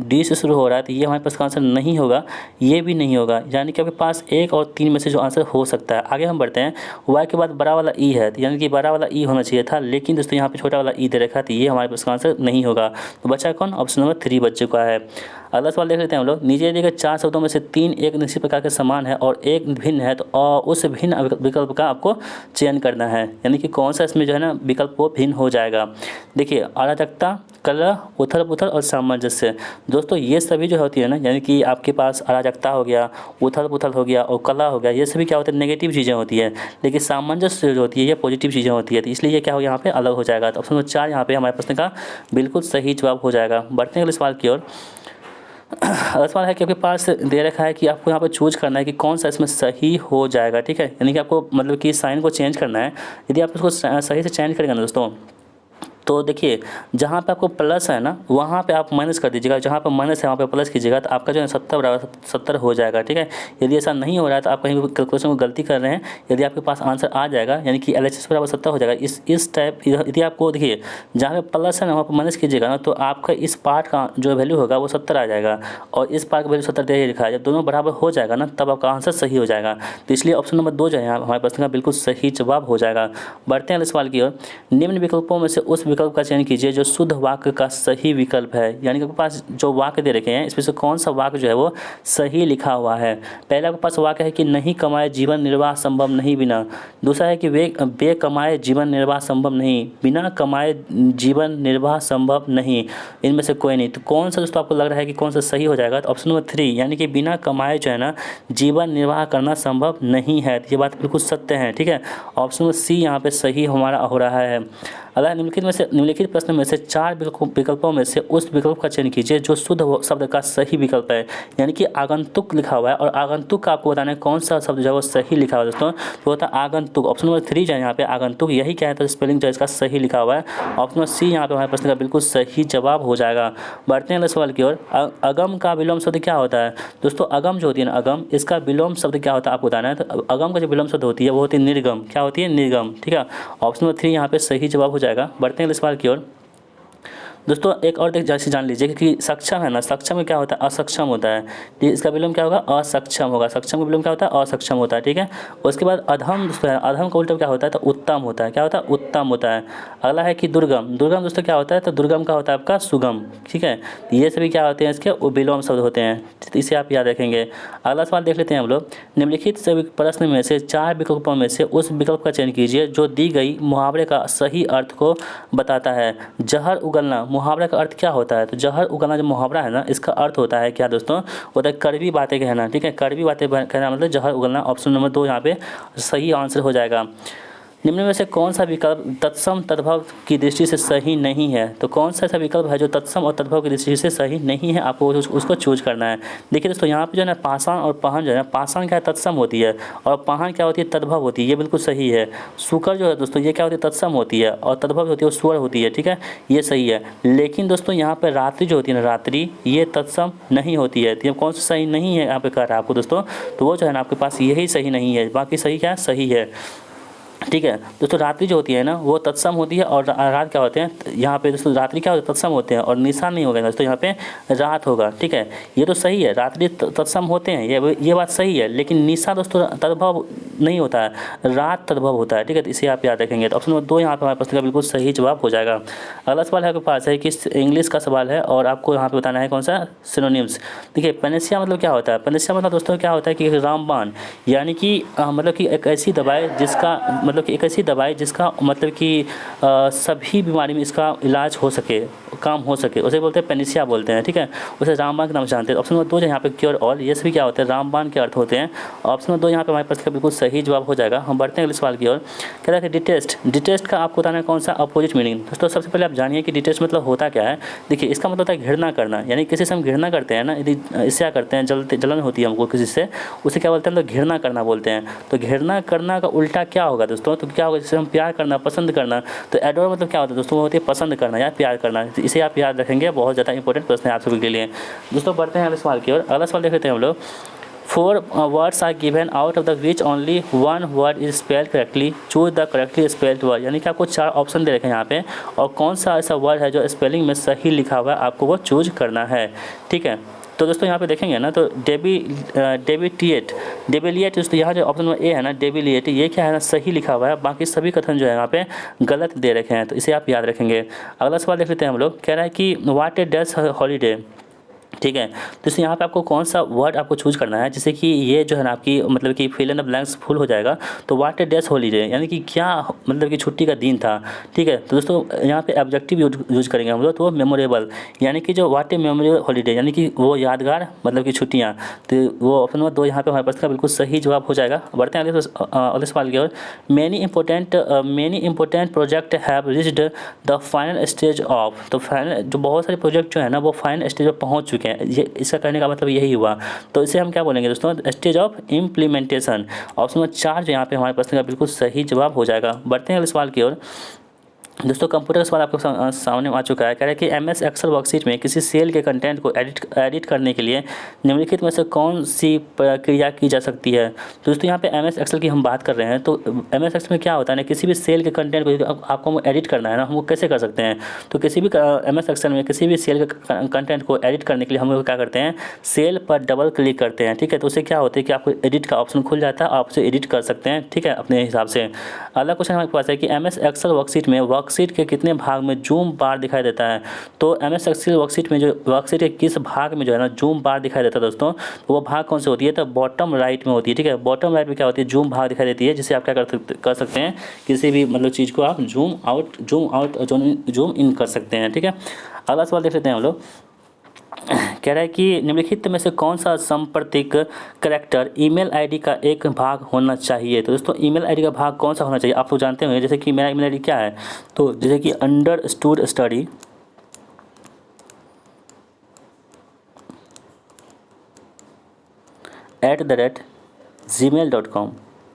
डी से शुरू हो रहा है, तो ये हमारे प्रश्न का आंसर नहीं होगा, ये भी नहीं होगा। यानी कि आपके पास 1 और 3 में से जो आंसर हो सकता है। आगे हम बढ़ते हैं। वाई के बाद बड़ा वाला ई है, यानी कि बड़ा वाला ई होना चाहिए था, लेकिन दोस्तों यहाँ पे छोटा वाला ई दे रखा है, तो ये हमारे पास का आंसर नहीं होगा। तो बचा कौन? ऑप्शन नंबर 3 बच चुका है। अगला सवाल देख लेते हैं हम लोग। नीचे दिए गए 4 शब्दों में से 3 एक निश्चित प्रकार के समान है और एक भिन्न है, तो उस भिन्न विकल्प का आपको चयन करना है। यानी कि कौन सा इसमें जो है ना विकल्प वो भिन्न हो जाएगा। देखिए अराजकता, कलह, उथल पुथल और सामंजस्य। दोस्तों ये सभी जो होती है ना, यानी कि आपके पास अराजकता हो गया, उथल पुथल हो गया और कलह हो गया, ये सभी क्या होते हैं? नेगेटिव चीज़ें होती है। लेकिन सामंजस्य जो होती है ये पॉजिटिव चीज़ें होती है। तो इसलिए ये क्या हो, यहाँ पे अलग हो जाएगा। तो ऑप्शन नंबर 4 यहाँ पे हमारे प्रश्न का बिल्कुल सही जवाब हो जाएगा। बढ़ते हैं अगले सवाल की ओर। अगला सवाल है कि आपके पास दे रखा है कि आपको यहाँ पर चूज करना है कि कौन सा इसमें सही हो जाएगा। ठीक है, यानी कि आपको मतलब कि साइन को चेंज करना है। यदि आप उसको सही से चेंज करेंगे ना दोस्तों, तो देखिए जहाँ पे आपको प्लस है ना वहाँ पे आप माइनस कर दीजिएगा, जहाँ पे माइनस है वहाँ पे प्लस कीजिएगा, तो आपका जो है 70 बराबर 70 हो जाएगा। ठीक है, यदि ऐसा नहीं हो रहा है तो आप कहीं कैलकुलेशन में गलती कर रहे हैं। यदि आपके पास आंसर आ जाएगा, यानी कि LHS बराबर 70 हो जाएगा। इस टाइप यदि आपको देखिए जहाँ पे प्लस है ना वहाँ पर माइनस कीजिएगा ना, तो आपका इस पार्ट का जो वैल्यू होगा वो 70 आ जाएगा और इस पार्ट का वैल्यू 70 दे लिखा है। जब दोनों बराबर हो जाएगा ना तब आपका आंसर सही हो जाएगा। तो इसलिए ऑप्शन नंबर 2 जो है हमारे प्रश्न का बिल्कुल सही जवाब हो जाएगा। बढ़ते हैं अगले सवाल की ओर। निम्न विकल्पों में से उस विकल्प का चयन कीजिए जो शुद्ध वाक्य का सही विकल्प है। यानी कि आपके पास जो वाक्य दे रखे हैं इसमें से कौन सा वाक्य जो है वो सही लिखा हुआ है। पहला आपके पास वाक्य है कि नहीं कमाए जीवन निर्वाह संभव नहीं बिना। दूसरा है कि बे कमाए जीवन निर्वाह संभव नहीं, बिना कमाए जीवन निर्वाह संभव नहीं। इनमें से कोई नहीं। तो कौन सा दोस्तों आपको लग रहा है कि कौन सा सही हो जाएगा? तो ऑप्शन नंबर 3 यानी कि बिना कमाए जो है ना जीवन निर्वाह करना संभव नहीं है। ये बात बिल्कुल सत्य है। ठीक है, ऑप्शन नंबर सी यहाँ पे सही हमारा हो रहा है। अगला निम्नलिखित प्रश्न में से 4 विकल्पों में से उस विकल्प का चयन कीजिए जो शुद्ध शब्द का सही विकल्प है। यानी कि आगंतुक लिखा हुआ है और आगंतुक का आपको बताना है कौन सा शब्द जो है वो सही लिखा हुआ है दोस्तों, तो होता है आगंतुक। ऑप्शन नंबर 3 जो है यहाँ पे आगंतुक, यही क्या है तो स्पेलिंग जो है इसका सही लिखा हुआ है। ऑप्शन नंबर सी यहाँ पे हमारे प्रश्न का बिल्कुल सही जवाब हो जाएगा। बढ़ते हैं अगले सवाल की ओर। अगम का विलोम शब्द क्या होता है? दोस्तों अगम जो होती है ना अगम, इसका विलोम शब्द क्या होता है आपको बताना है। तो अगम का जो विलोम शब्द होती है वो होती है निर्गम। क्या होती है? निर्गम। ठीक है, ऑप्शन नंबर 3 यहाँ पे सही जवाब हो जाएगा। बढ़ते हैं अगले सवाल की ओर। दोस्तों एक और जैसे जान लीजिए कि सक्षम है ना, सक्षम में क्या होता है? असक्षम होता है। इसका विलोम क्या होगा? असक्षम होगा। सक्षम का विलोम क्या होता है? असक्षम होता है। ठीक है, उसके बाद अधम दोस्तों है, अधम का उल्टा क्या होता है? तो उत्तम होता है। क्या होता है? उत्तम होता है। अगला है कि दुर्गम, दुर्गम दोस्तों क्या होता है? तो दुर्गम का होता है आपका सुगम। ठीक है, ये सभी क्या होते हैं? इसके विलोम शब्द होते हैं, तो इसे आप याद रखेंगे। अगला सवाल देख लेते हैं हम लोग। निम्नलिखित सभी प्रश्न में से 4 विकल्पों में से उस विकल्प का चयन कीजिए जो दी गई मुहावरे का सही अर्थ को बताता है। जहर उगलना, मुहावरे का अर्थ क्या होता है? तो जहर उगलना जो मुहावरा है ना इसका अर्थ होता है क्या दोस्तों? होता है कड़वी बातें कहना। ठीक है, कड़वी बातें कहना मतलब जहर उगलना। ऑप्शन नंबर 2 यहाँ पे सही आंसर हो जाएगा। निम्न में से कौन सा विकल्प तत्सम तद्भव की दृष्टि से सही नहीं है? तो कौन सा ऐसा विकल्प है जो तत्सम और तद्भव की दृष्टि से सही नहीं है? आपको उसको चूज करना है। देखिए दोस्तों यहाँ पे जो है ना पाषाण और पहन जो है ना, पाषाण क्या है? तत्सम होती है और पहन क्या होती है? तद्भव होती है। ये बिल्कुल सही है। शुकर जो है दोस्तों ये क्या होती है? तत्सम होती है और तद्भव होती है वो स्वर होती है। ठीक है, ये सही है। लेकिन दोस्तों यहाँ पर रात्रि जो होती है ना, रात्रि ये तत्सम नहीं होती है। तो कौन सा सही नहीं है यहाँ पे कह रहा है आपको दोस्तों? तो वो जो है ना आपके पास यही सही नहीं है, बाकी सही क्या है? सही है। ठीक है दोस्तों। रात्रि जो होती है ना वो तत्सम होती है और रात क्या होते हैं यहाँ पे दोस्तों, रात्रि क्या होते हैं, तत्सम होते हैं और निशा नहीं होगा दोस्तों, यहाँ पे रात होगा। ठीक है, ये तो सही है, रात्रि तत्सम होते हैं, ये बात सही है, लेकिन निशा दोस्तों तद्भव नहीं होता है, रात तद्भव होता है। ठीक है, तो इसे आप याद रखेंगे। तो ऑप्शन नंबर 2 यहाँ पे हमारे पास का बिल्कुल सही जवाब हो जाएगा। अगला सवाल है आपके पास है कि इंग्लिश का सवाल है और आपको यहाँ पे बताना है कौन सा सिनोनिम्स। देखिए पेनेसिया मतलब क्या होता है, पेनेसिया मतलब दोस्तों क्या होता है कि रामबाण, यानी कि मतलब कि एक ऐसी दवाई जिसका मतलब कि एक ऐसी दवाई जिसका मतलब कि सभी बीमारी में इसका इलाज हो सके, काम हो सके, उसे बोलते हैं पेनिसिया बोलते हैं। ठीक है, उसे रामबाण के नाम से जानते हैं। ऑप्शन नंबर 2 यहाँ पे क्योर ऑल, ये सभी क्या होते हैं, रामबाण के अर्थ होते हैं। ऑप्शन नंबर 2 यहाँ पे हमारे पास का बिल्कुल सही जवाब हो जाएगा। हम बढ़ते हैं अगले सवाल की ओर। कह रहा है डिटेस्ट, डिटेस्ट का आपको बताना है कौन सा अपोजिट मीनिंग। दोस्तों सबसे पहले आप जानिए कि डिटेस्ट मतलब होता क्या है। देखिए इसका मतलब होता है घृणा करना, यानी किसी से हम घृणा करते हैं ना, यदि इससे क्या करते हैं, जलन होती है हमको किसी से, उसे क्या बोलते हैं, हम लोग घृणा करना बोलते हैं। तो घृणा करना का उल्टा क्या होगा दोस्तों, तो क्या होगा, जैसे हम प्यार करना, पसंद करना। तो एडोर मतलब क्या होता है दोस्तों, वो होती है पसंद करना या प्यार करना। तो इसे आप याद रखेंगे, बहुत ज़्यादा इंपॉर्टेंट प्रश्न है आप सभी के लिए। दोस्तों बढ़ते हैं अगले सवाल की ओर। अगला सवाल देख लेते हैं हम लोग। 4 words are given out of the which only one word is spelled correctly, choose the correctly spelled word। यानी कि आपको 4 ऑप्शन दे रखे हैं यहाँ पे, और कौन सा ऐसा वर्ड है जो स्पेलिंग में सही लिखा हुआ है, आपको वो चूज करना है। ठीक है, तो दोस्तों यहाँ पे देखेंगे ना, तो डेबिलिएट दोस्तों, यहाँ जो ऑप्शन नंबर ए है ना डेबिलिएट, ये क्या है ना सही लिखा हुआ है, बाकी सभी कथन जो है यहाँ पे गलत दे रखे हैं, तो इसे आप याद रखेंगे। अगला सवाल देख लेते हैं हम लोग। कह रहा है कि व्हाट ए डज हॉलीडे। ठीक है, तो इसमें यहाँ पे आपको कौन सा वर्ड आपको चूज करना है, जैसे कि ये जो है ना आपकी मतलब कि fill in the blanks full हो जाएगा। तो व्हाट ए डेज हॉलीडे, यानी कि क्या मतलब कि छुट्टी का दिन था। ठीक है, तो दोस्तों यहाँ पे ऑब्जेक्टिव यूज करेंगे हम लोग, तो मेमोरेबल, यानी कि जो व्हाट ए मेमोरेबल हॉलीडे, यानी कि वो यादगार मतलब कि छुट्टियाँ। तो वो ऑप्शन नंबर 2 यहाँ पे हमारे पास का बिल्कुल सही जवाब हो जाएगा। बढ़ते हैं अगले सवाल की ओर। Many important project have reached the final stage of. तो फाइनल जो बहुत सारे प्रोजेक्ट जो है ना वो फाइनल स्टेज पर पहुँच चुके हैं, ये इसका कहने का मतलब यही हुआ। तो इसे हम क्या बोलेंगे दोस्तों, stage of implementation. Option number 4 जो यहाँ पे हमारे प्रश्न का बिल्कुल सही जवाब हो जाएगा। बढ़ते हैं अगले सवाल की ओर। दोस्तों कंप्यूटर का सवाल आपके सामने आ चुका है। कह रहा है कि MS एक्सेल वर्कशीट में किसी सेल के कंटेंट को एडिट करने के लिए निम्नलिखित में से कौन सी प्रक्रिया की जा सकती है। तो दोस्तों यहाँ पे MS एक्सेल की हम बात कर रहे हैं, तो MS एक्सेल में क्या होता है ना, किसी भी सेल के कंटेंट को आपको एडिट करना है ना, हम वो कैसे कर सकते हैं। तो किसी भी MS एक्सेल में किसी भी सेल के कंटेंट को एडिट करने के लिए हम लोग क्या करते हैं, सेल पर डबल क्लिक करते हैं। ठीक है, तो उससे क्या होता है कि आपको एडिट का ऑप्शन खुल जाता है, आप उसे एडिट कर सकते हैं। ठीक है, अपने हिसाब से। अगला क्वेश्चन हमारे पास है कि MS एक्सेल वर्कशीट में वर्कशीट के कितने भाग में जूम बार दिखाई देता है। तो MS एक्सेल वर्कशीट में जो वर्कशीट के किस भाग में जो है ना जूम बार दिखाई देता है दोस्तों, तो वो भाग कौन सी होती है, तो बॉटम राइट में होती है। ठीक है, बॉटम राइट में क्या होती है, जूम भाग दिखाई देती है, जिससे आप क्या कर सकते हैं, किसी भी मतलब चीज़ को आप जूम आउट जूम इन कर सकते हैं। ठीक है, अगला सवाल देख लेते हैं हम लोग। कह रहा है कि निम्नलिखित में से कौन सा सांप्रतिक करैक्टर ईमेल आईडी का एक भाग होना चाहिए। तो दोस्तों ईमेल आईडी का भाग कौन सा होना चाहिए, आप लोग जानते होंगे, जैसे कि मेरा ईमेल आईडी क्या है, तो जैसे कि अंडरस्टूड स्टडी @gmail.com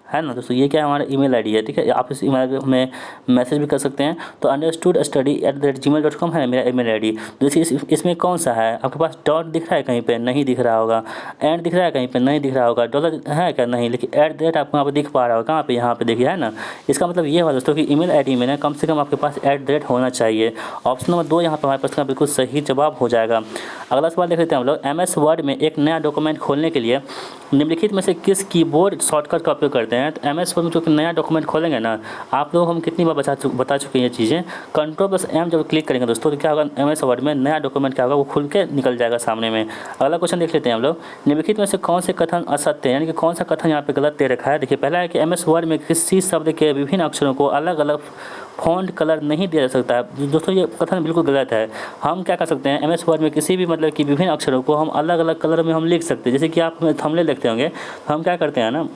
है ना दोस्तों, ये क्या है हमारा ईमेल आईडी है। ठीक है, आप इस ईमेल आईडी हमें मैसेज भी कर सकते हैं। तो understoodstudy@gmail.com है मेरा ईमेल आईडी। जैसे इसमें कौन सा है, आपके पास डॉट दिख रहा है कहीं पे, नहीं दिख रहा होगा, एंड दिख रहा है कहीं पे, नहीं दिख रहा होगा, डॉलर है क्या, नहीं, लेकिन @ आपको यहाँ पे दिख पा रहा होगा, कहाँ पे, यहाँ पे देखिए, है ना। इसका मतलब ये हुआ दोस्तों कि ईमेल आईडी में ना कम से कम आपके पास @ होना चाहिए। ऑप्शन नंबर 2 यहाँ पर हमारे पास का बिल्कुल सही जवाब हो जाएगा। अगला सवाल देख लेते हैं हम लोग। MS वर्ड में एक नया डॉक्यूमेंट खोलने के लिए निम्नलिखित में से किस कीबोर्ड शॉर्टकट का उपयोग करते हैं। तो MS वर्ड में जो नया डॉक्यूमेंट खोलेंगे ना, आप लोग हम कितनी बार बता चुके हैं ये चीज़ें। Ctrl+M जब क्लिक करेंगे दोस्तों, तो क्या होगा, MS वर्ड में नया डॉक्यूमेंट क्या होगा, वो खुल के निकल जाएगा सामने में। अगला क्वेश्चन देख लेते हैं हम लोग। निम्नलिखित में से कौन से कथन असत्य है, यानी कि कौन सा कथन यहाँ पे गलत दे रखा है। देखिए पहला है कि MS वर्ड में किसी शब्द के विभिन्न अक्षरों को अलग अलग फॉन्ट कलर नहीं दिया जा सकता है। दोस्तों ये कथन बिल्कुल गलत है। हम क्या कर सकते हैं, MS वर्ड में किसी भी मतलब कि विभिन्न अक्षरों को हम अलग अलग कलर में हम लिख सकते हैं। जैसे कि आप थंबनेल लिखते होंगे, हम क्या करते हैं ना,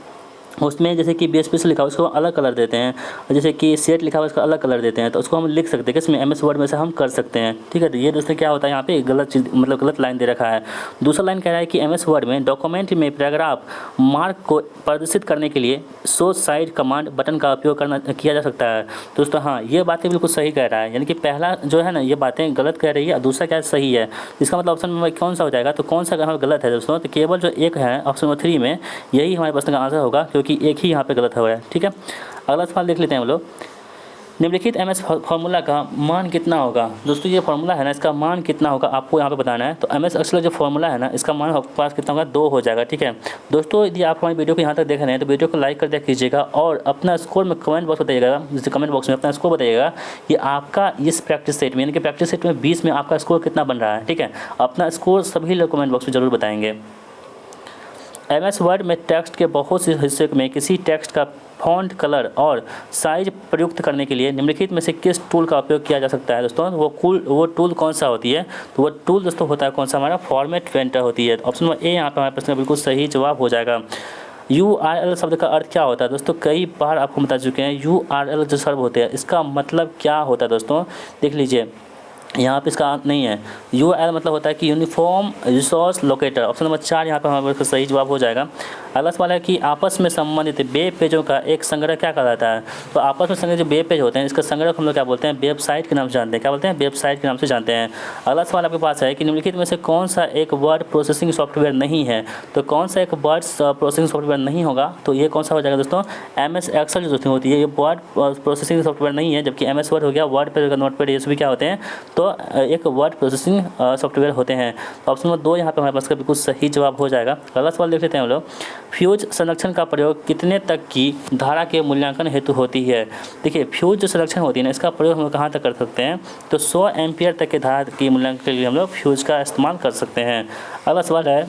उसमें जैसे कि BSP से लिखा हुआ उसको अलग कलर देते हैं, और जैसे कि सेट लिखा हुआ उसका अलग कलर देते हैं, तो उसको हम लिख सकते हैं कि इसमें MS वर्ड में से हम कर सकते हैं। ठीक है, तो ये दोस्तों क्या होता है, यहाँ पे गलत चीज़ मतलब गलत लाइन दे रखा है। दूसरा लाइन कह रहा है कि MS वर्ड में डॉक्यूमेंट में पैराग्राफ मार्क को प्रदर्शित करने के लिए शो साइड कमांड बटन का उपयोग किया जा सकता है। दोस्तों हाँ, ये बातें बिल्कुल सही कह रहा है, यानी कि पहला जो है ना ये बातें गलत कह रही है, और दूसरा क्या सही है। इसका मतलब ऑप्शन नंबर कौन सा हो जाएगा, तो कौन सा गलत है दोस्तों, तो केवल जो एक है ऑप्शन नंबर 3 में, यही हमारे प्रश्न का आंसर होगा, क्योंकि कि एक ही यहाँ पे गलत हुआ है। ठीक है, अगला सवाल देख लेते हैं हम लोग। निम्नलिखित एमएस फार्मूला का मान कितना होगा। दोस्तों ये फार्मूला है ना, इसका मान कितना होगा आपको यहाँ पे बताना है। तो एमएस एक्सेल जो फार्मूला है ना, इसका मान आपके पास कितना होगा, 2 हो जाएगा। ठीक है दोस्तों, यदि आप हमारी वीडियो को यहाँ तक देख रहे हैं तो वीडियो को लाइक कर दिया कीजिएगा और अपना स्कोर में कमेंट बॉक्स बताइएगा, जैसे कमेंट बॉक्स में अपना स्कोर बताइएगा कि आपका इस प्रैक्टिस सेट में, यानी कि प्रैक्टिस सेट में 20 में आपका स्कोर कितना बन रहा है। ठीक है, अपना स्कोर सभी लोग कमेंट बॉक्स में जरूर बताएंगे। एमएस वर्ड में टेक्स्ट के बहुत से हिस्से में किसी टेक्स्ट का फॉन्ट कलर और साइज प्रयुक्त करने के लिए निम्नलिखित में से किस टूल का उपयोग किया जा सकता है। दोस्तों वो टूल कौन सा होती है, तो वो टूल दोस्तों होता है कौन सा, हमारा फॉर्मेट पेंटर होती है। ऑप्शन नंबर ए यहाँ पर हमारे प्रश्न का बिल्कुल सही जवाब हो जाएगा। URL शब्द का अर्थ क्या होता है दोस्तों, कई बार आपको बता चुके हैं। URL जो शब्द होते हैं इसका मतलब क्या होता है दोस्तों, देख लीजिए यहाँ पे इसका नहीं है। URL मतलब होता है कि uniform resource locator. Option number 4 यहाँ पर हमारे सही जवाब हो जाएगा। अगला सवाल है कि आपस में संबंधित वेब पेजों का एक संग्रह क्या कहलाता है। तो आपस में संग्रह जो वेब पेज होते हैं इसका संग्रह हम लोग क्या बोलते हैं, वेबसाइट के नाम से जानते हैं। क्या बोलते हैं, वेबसाइट के नाम से जानते हैं। अगला सवाल आपके पास है कि निम्नलिखित में से कौन सा एक वर्ड प्रोसेसिंग सॉफ्टवेयर नहीं है। तो कौन सा एक वर्ड प्रोसेसिंग सॉफ्टवेयर नहीं होगा, तो ये कौन सा हो जाएगा दोस्तों, MS एक्सेल जो दोस्तों होती है ये वर्ड प्रोसेसिंग सॉफ्टवेयर नहीं है। जबकि MS वर्ड हो गया, वर्ड पेज, नोटपैड, ये सभी क्या होते हैं, तो एक वर्ड प्रोसेसिंग सॉफ्टवेयर होते हैं। तो ऑप्शन नंबर 2 यहाँ पे हमारे पास का बिल्कुल सही जवाब हो जाएगा। अगला सवाल देख लेते हैं हम लोग। फ्यूज संरक्षण का प्रयोग कितने तक की धारा के मूल्यांकन हेतु होती है। देखिए फ्यूज जो संरक्षण होती है ना, इसका प्रयोग हम लोग कहाँ तक कर सकते हैं, तो 100 एम्पियर तक के धारा के मूल्यांकन के लिए हम लोग फ्यूज का इस्तेमाल कर सकते हैं। अगला सवाल है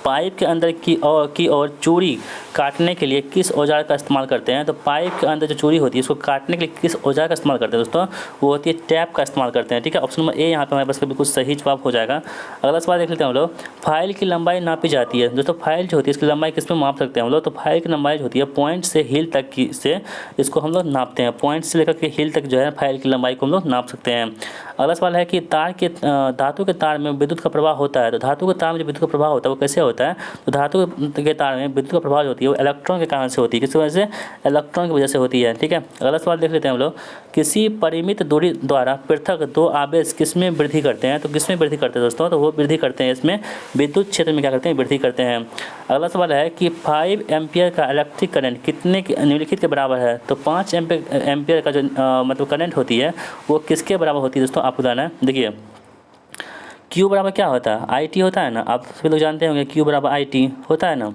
पाइप के अंदर की ओर चूड़ी काटने के लिए किस औजार का इस्तेमाल करते हैं। तो पाइप के अंदर जो चूड़ी होती है इसको काटने के लिए किस औजार का इस्तेमाल करते हैं दोस्तों, वो होती है टैप का इस्तेमाल करते हैं। ठीक है, ऑप्शन नंबर ए यहाँ पे हमारे पास का बिल्कुल सही जवाब हो जाएगा। अगला सवाल देख लेते हैं हम लोग। फाइल की लंबाई नापी जाती है। दोस्तों फाइल जो होती है इसकी लंबाई किस में माप सकते हैं हम लोग, तो फाइल की लंबाई जो होती है पॉइंट से हील तक की से इसको हम लोग नापते हैं। पॉइंट से लेकर के हील तक जो है फाइल की लंबाई को हम लोग नाप सकते हैं। अगला सवाल है कि धातु के तार में विद्युत का प्रवाह होता है। तो धातु के तार में जो विद्युत का प्रवाह होता है वो कैसे होता है, तो धातु के तार में विद्युत का प्रभाव होती है वो इलेक्ट्रॉन के कारण से होती है। किस वजह से, इलेक्ट्रॉन की वजह से होती है। ठीक है, अगला सवाल देख लेते हैं हम लोग। किसी परिमित दूरी द्वारा पृथक 2 आवेश किसमें वृद्धि करते हैं। तो किसमें वृद्धि करते हैं दोस्तों, तो वो वृद्धि करते हैं इसमें विद्युत क्षेत्र में क्या करते हैं, वृद्धि करते हैं। अगला सवाल है कि 5 एम्पियर का इलेक्ट्रिक करंट कितने निम्नलिखित के बराबर है। तो 5 एम्पियर का जो मतलब करंट होती है वो किसके बराबर होती है दोस्तों, आपको बताना है। देखिए Q बराबर क्या होता है, IT होता है ना, आप सभी लोग जानते होंगे Q बराबर IT होता है ना।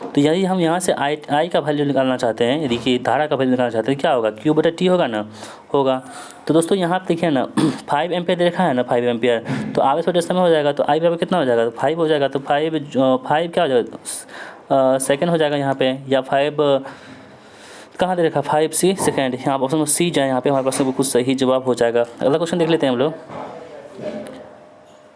तो यदि हम यहाँ से I का वैल्यू निकालना चाहते हैं, यदि कि धारा का वैल्यू निकालना चाहते हैं, क्या होगा, Q/T होगा ना, होगा। तो दोस्तों यहाँ पे देखिए ना 5 एम्पियर देखा है ना, 5 एम्पियर, तो आवेश बटे समय हो जाएगा, तो I बराबर कितना हो जाएगा, तो 5 हो जाएगा। तो 5 क्या हो जाएगा, सेकेंड हो जाएगा यहाँ पे, या 5 कहाँ दे रखा, 5C सेकेंड। यहाँ ऑप्शन में C जाए, यहाँ पे हमारे पास बिल्कुल सही जवाब हो जाएगा। अगला क्वेश्चन देख लेते हैं हम लोग।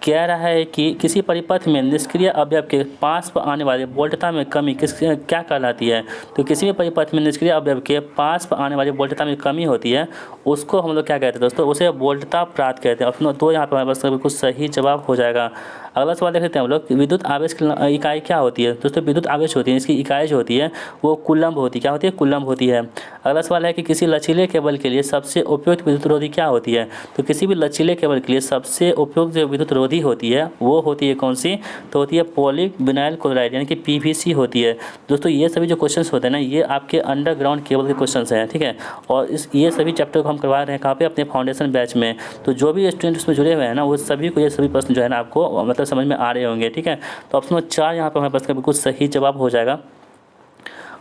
कह रहा है कि किसी परिपथ में निष्क्रिय अवयव के पास पर आने वाली वोल्टता में कमी क्या कहलाती है। तो किसी भी परिपथ में निष्क्रिय अवयव के पास पर आने वाली वोल्टता में कमी होती है उसको हम लोग क्या कहते हैं दोस्तों, उसे वोल्टता प्राप्त कहते हैं। ऑप्शन 2 यहाँ पर हमारे पास बिल्कुल सही जवाब हो जाएगा। अगला सवाल देख लेते हैं हम लोग। विद्युत आवेश की इकाई क्या होती है। दोस्तों विद्युत आवेश होती है, इसकी इकाई जो होती है वो कूलम्ब होती है। क्या होती है, कूलम्ब होती है। अगला सवाल है कि किसी लचीले केबल के लिए सबसे उपयुक्त विद्युत रोधी क्या होती है। तो किसी भी लचीले केबल के लिए सबसे उपयुक्त जो विद्युत रोधी होती है वो होती है कौन सी, तो होती है पॉलीविनाइल क्लोराइड यानी कि PVC होती है। दोस्तों ये सभी जो क्वेश्चंस होते हैं ना, ये आपके अंडरग्राउंड केबल के क्वेश्चंस हैं। ठीक है, और ये सभी चैप्टर को हम करवा रहे हैं कहाँ पे, अपने फाउंडेशन बैच में। तो जो भी स्टूडेंट उसमें जुड़े हुए हैं ना, वो सभी को ये सभी प्रश्न जो है ना आपको मतलब समझ में आ रहे होंगे। ठीक है, तो ऑप्शन 4 यहाँ पर हमारे पास का बिल्कुल सही जवाब हो जाएगा।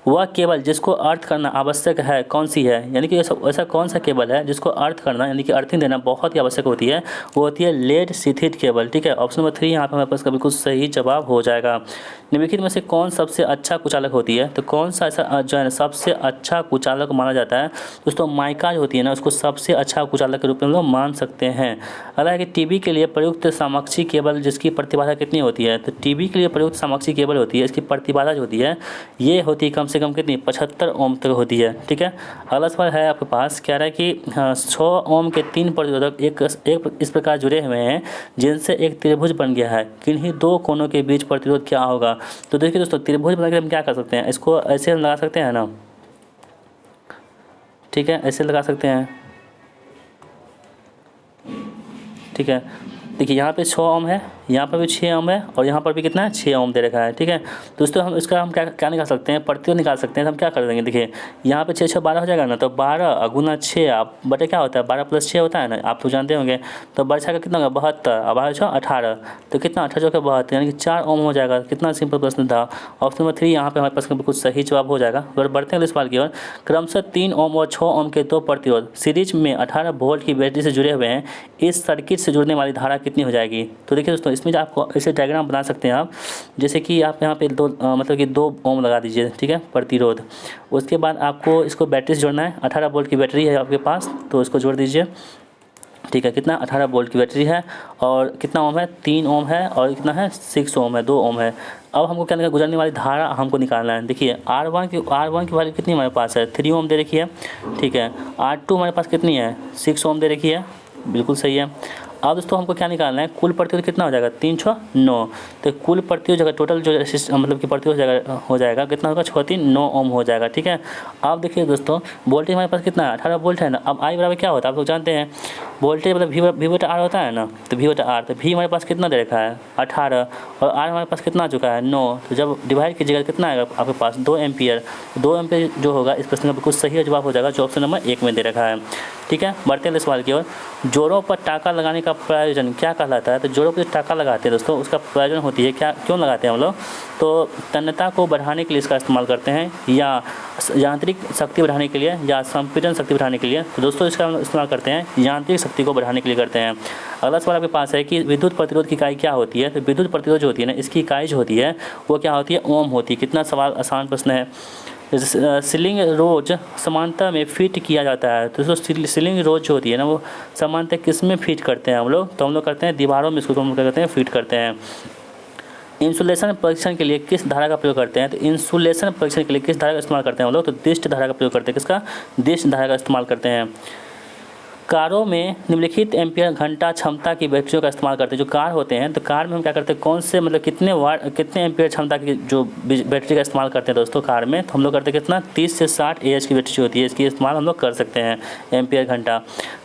वह केबल जिसको अर्थ करना आवश्यक है कौन सी है, यानी कि ऐसा कौन सा केबल है जिसको अर्थ करना यानी कि अर्थिंग देना बहुत ही आवश्यक होती है, वो होती है लेड शीथित केबल। ठीक है, ऑप्शन नंबर 3 यहाँ पर हमारे पास का बिल्कुल सही जवाब हो जाएगा। निम्नलिखित में से कौन सबसे अच्छा कुचालक होती है। तो कौन सा ऐसा जो है सबसे अच्छा कुचालक माना जाता है दोस्तों, माइका जो होती है ना उसको सबसे अच्छा कुचालक के रूप में हम लोग मान सकते हैं। अगला है कि टीवी के लिए प्रयुक्त सामक्षी केबल जिसकी प्रतिबाधा कितनी होती है। तो टीवी के लिए प्रयुक्त सामक्षी केबल होती है, इसकी प्रतिबाधा जो होती है ये होती है कम से कम कितनी, 75 ओम तक होती है। ठीक है, अगला सवाल है आपके पास, कह रहा है कि 100 ओम के 3 प्रतिरोधक एक इस प्रकार जुड़े हुए हैं जिनसे एक त्रिभुज बन गया है, किन्हीं 2 कोनों के बीच प्रतिरोध क्या होगा। तो देखिए दोस्तों त्रिभुज बनाकर हम क्या कर सकते हैं, इसको ऐसे हम लगा सकते हैं ना, ठीक है, ऐसे लगा सकते हैं। ठीक है, देखिए यहाँ पे 6 ओम है, यहाँ पर भी 6 ओम है और यहाँ पर भी कितना है 6 ओम दे रखा है। ठीक है दोस्तों, हम इसका हम क्या क्या निकाल सकते हैं, प्रतिरोध निकाल सकते हैं। तो हम क्या कर देंगे, देखिए यहाँ पे 6 6 12 हो जाएगा ना, तो 12 गुना 6 आप बटे क्या होता है 12 + 6 होता है ना, आप तो जानते होंगे। तो बरछा का कितना होगा 72 और 12 6 18, तो कितना 18 का 72 यानी कि 4 ओम हो जाएगा। कितना सिंपल प्रश्न था। ऑप्शन नंबर 3 यहाँ पे हमारे पास बिल्कुल सही जवाब हो जाएगा। और बढ़ते हैं अगले सवाल की ओर। क्रमशः 3 ओम और 6 ओम के दो प्रतिरोध सीरीज में 18 वोल्ट की बैटरी से जुड़े हुए हैं, इस सर्किट से जुड़ने वाली धारा कितनी हो जाएगी। तो देखिए दोस्तों, इसमें जो आपको ऐसे डायग्राम बना सकते हैं आप, जैसे कि आप यहाँ पे मतलब कि 2 ओम लगा दीजिए। ठीक है, प्रतिरोध। उसके बाद आपको इसको बैटरी से जोड़ना है। 18 वोल्ट की बैटरी है आपके पास, तो इसको जोड़ दीजिए। ठीक है, कितना 18 वोल्ट की बैटरी है और कितना ओम है 3 ओम है और कितना है 6 ओम है, 2 ओम है। अब हमको क्या गुजरने वाली धारा हमको निकालना है। देखिए R1 की वैल्यू कितनी हमारे पास है 3 ओम दे रखी है। ठीक है, R2 हमारे पास कितनी है 6 ओम दे रखी है, बिल्कुल सही है। अब दोस्तों हमको क्या निकालना है, कुल प्रतिरोध कितना हो जाएगा 3 6 9, तो कुल प्रतिरोध जगह टोटल जो मतलब कि प्रतिरोध हो जाएगा कितना होगा 6 3 9 ओम हो जाएगा। ठीक है, अब देखिए दोस्तों, वोल्टेज हमारे पास कितना है 18 वोल्ट है ना। अब आई बराबर क्या होता है आप लोग जानते हैं, वोल्टेज मतलब वी बटा आर होता है ना, तो वी बटा आर, तो वी हमारे पास कितना दे रखा है 18 और आर हमारे पास कितना आ चुका है 9, तो जब डिवाइड कीजिएगा कितना आएगा आपके पास 2 एम्पियर। 2 एम्पियर जो होगा इस प्रश्न का बिल्कुल सही जवाब हो जाएगा, जो ऑप्शन नंबर 1 में दे रखा है। ठीक है, बढ़ते हैं सवाल की ओर। जोड़ों पर टाका लगाने का प्रयोजन क्या कहलाता है। तो जोड़ों पर टाका लगाते हैं दोस्तों, उसका प्रयोजन होती है क्या, क्यों लगाते हैं हम लोग, तो तन्यता को बढ़ाने के लिए इसका इस्तेमाल करते हैं, या यांत्रिक शक्ति बढ़ाने के लिए, या संपीड़न शक्ति बढ़ाने के लिए। तो दोस्तों इसका इस्तेमाल करते हैं यांत्रिक शक्ति को बढ़ाने के लिए करते हैं। अगला सवाल आपके पास है कि विद्युत प्रतिरोध की इकाई क्या होती है। तो विद्युत प्रतिरोध जो होती है ना, इसकी इकाई जो होती है वो क्या होती है ओम होती है। कितना सवाल आसान प्रश्न है। सीलिंग रोज समानता में फिट किया जाता है। तो दोस्तों सीलिंग रोज जो होती है ना, वो समानता किस में फिट करते हैं हम लोग, तो हम लोग करते हैं दीवारों में, इसको हम क्या करते हैं फिट करते हैं। इंसुलेशन परीक्षण के लिए किस धारा का प्रयोग करते हैं। तो इंसुलेशन परीक्षण के लिए किस धारा का इस्तेमाल करते हैं हम लोग, तो दिष्ट धारा का प्रयोग करते हैं। किसका, दिष्ट धारा का इस्तेमाल करते हैं। कारों में निम्नलिखित एम्पियर घंटा क्षमता की बैटरियों का इस्तेमाल करते हैं। जो कार होते हैं, तो कार में हम क्या करते हैं, कौन से मतलब कितने एम्पियर क्षमता की जो बैटरी का इस्तेमाल करते हैं दोस्तों कार में, तो हम लोग करते हैं कितना 30 से 60 AH की बैटरी होती है, इसकी इस्तेमाल हम लोग कर सकते हैं एम्पियर घंटा।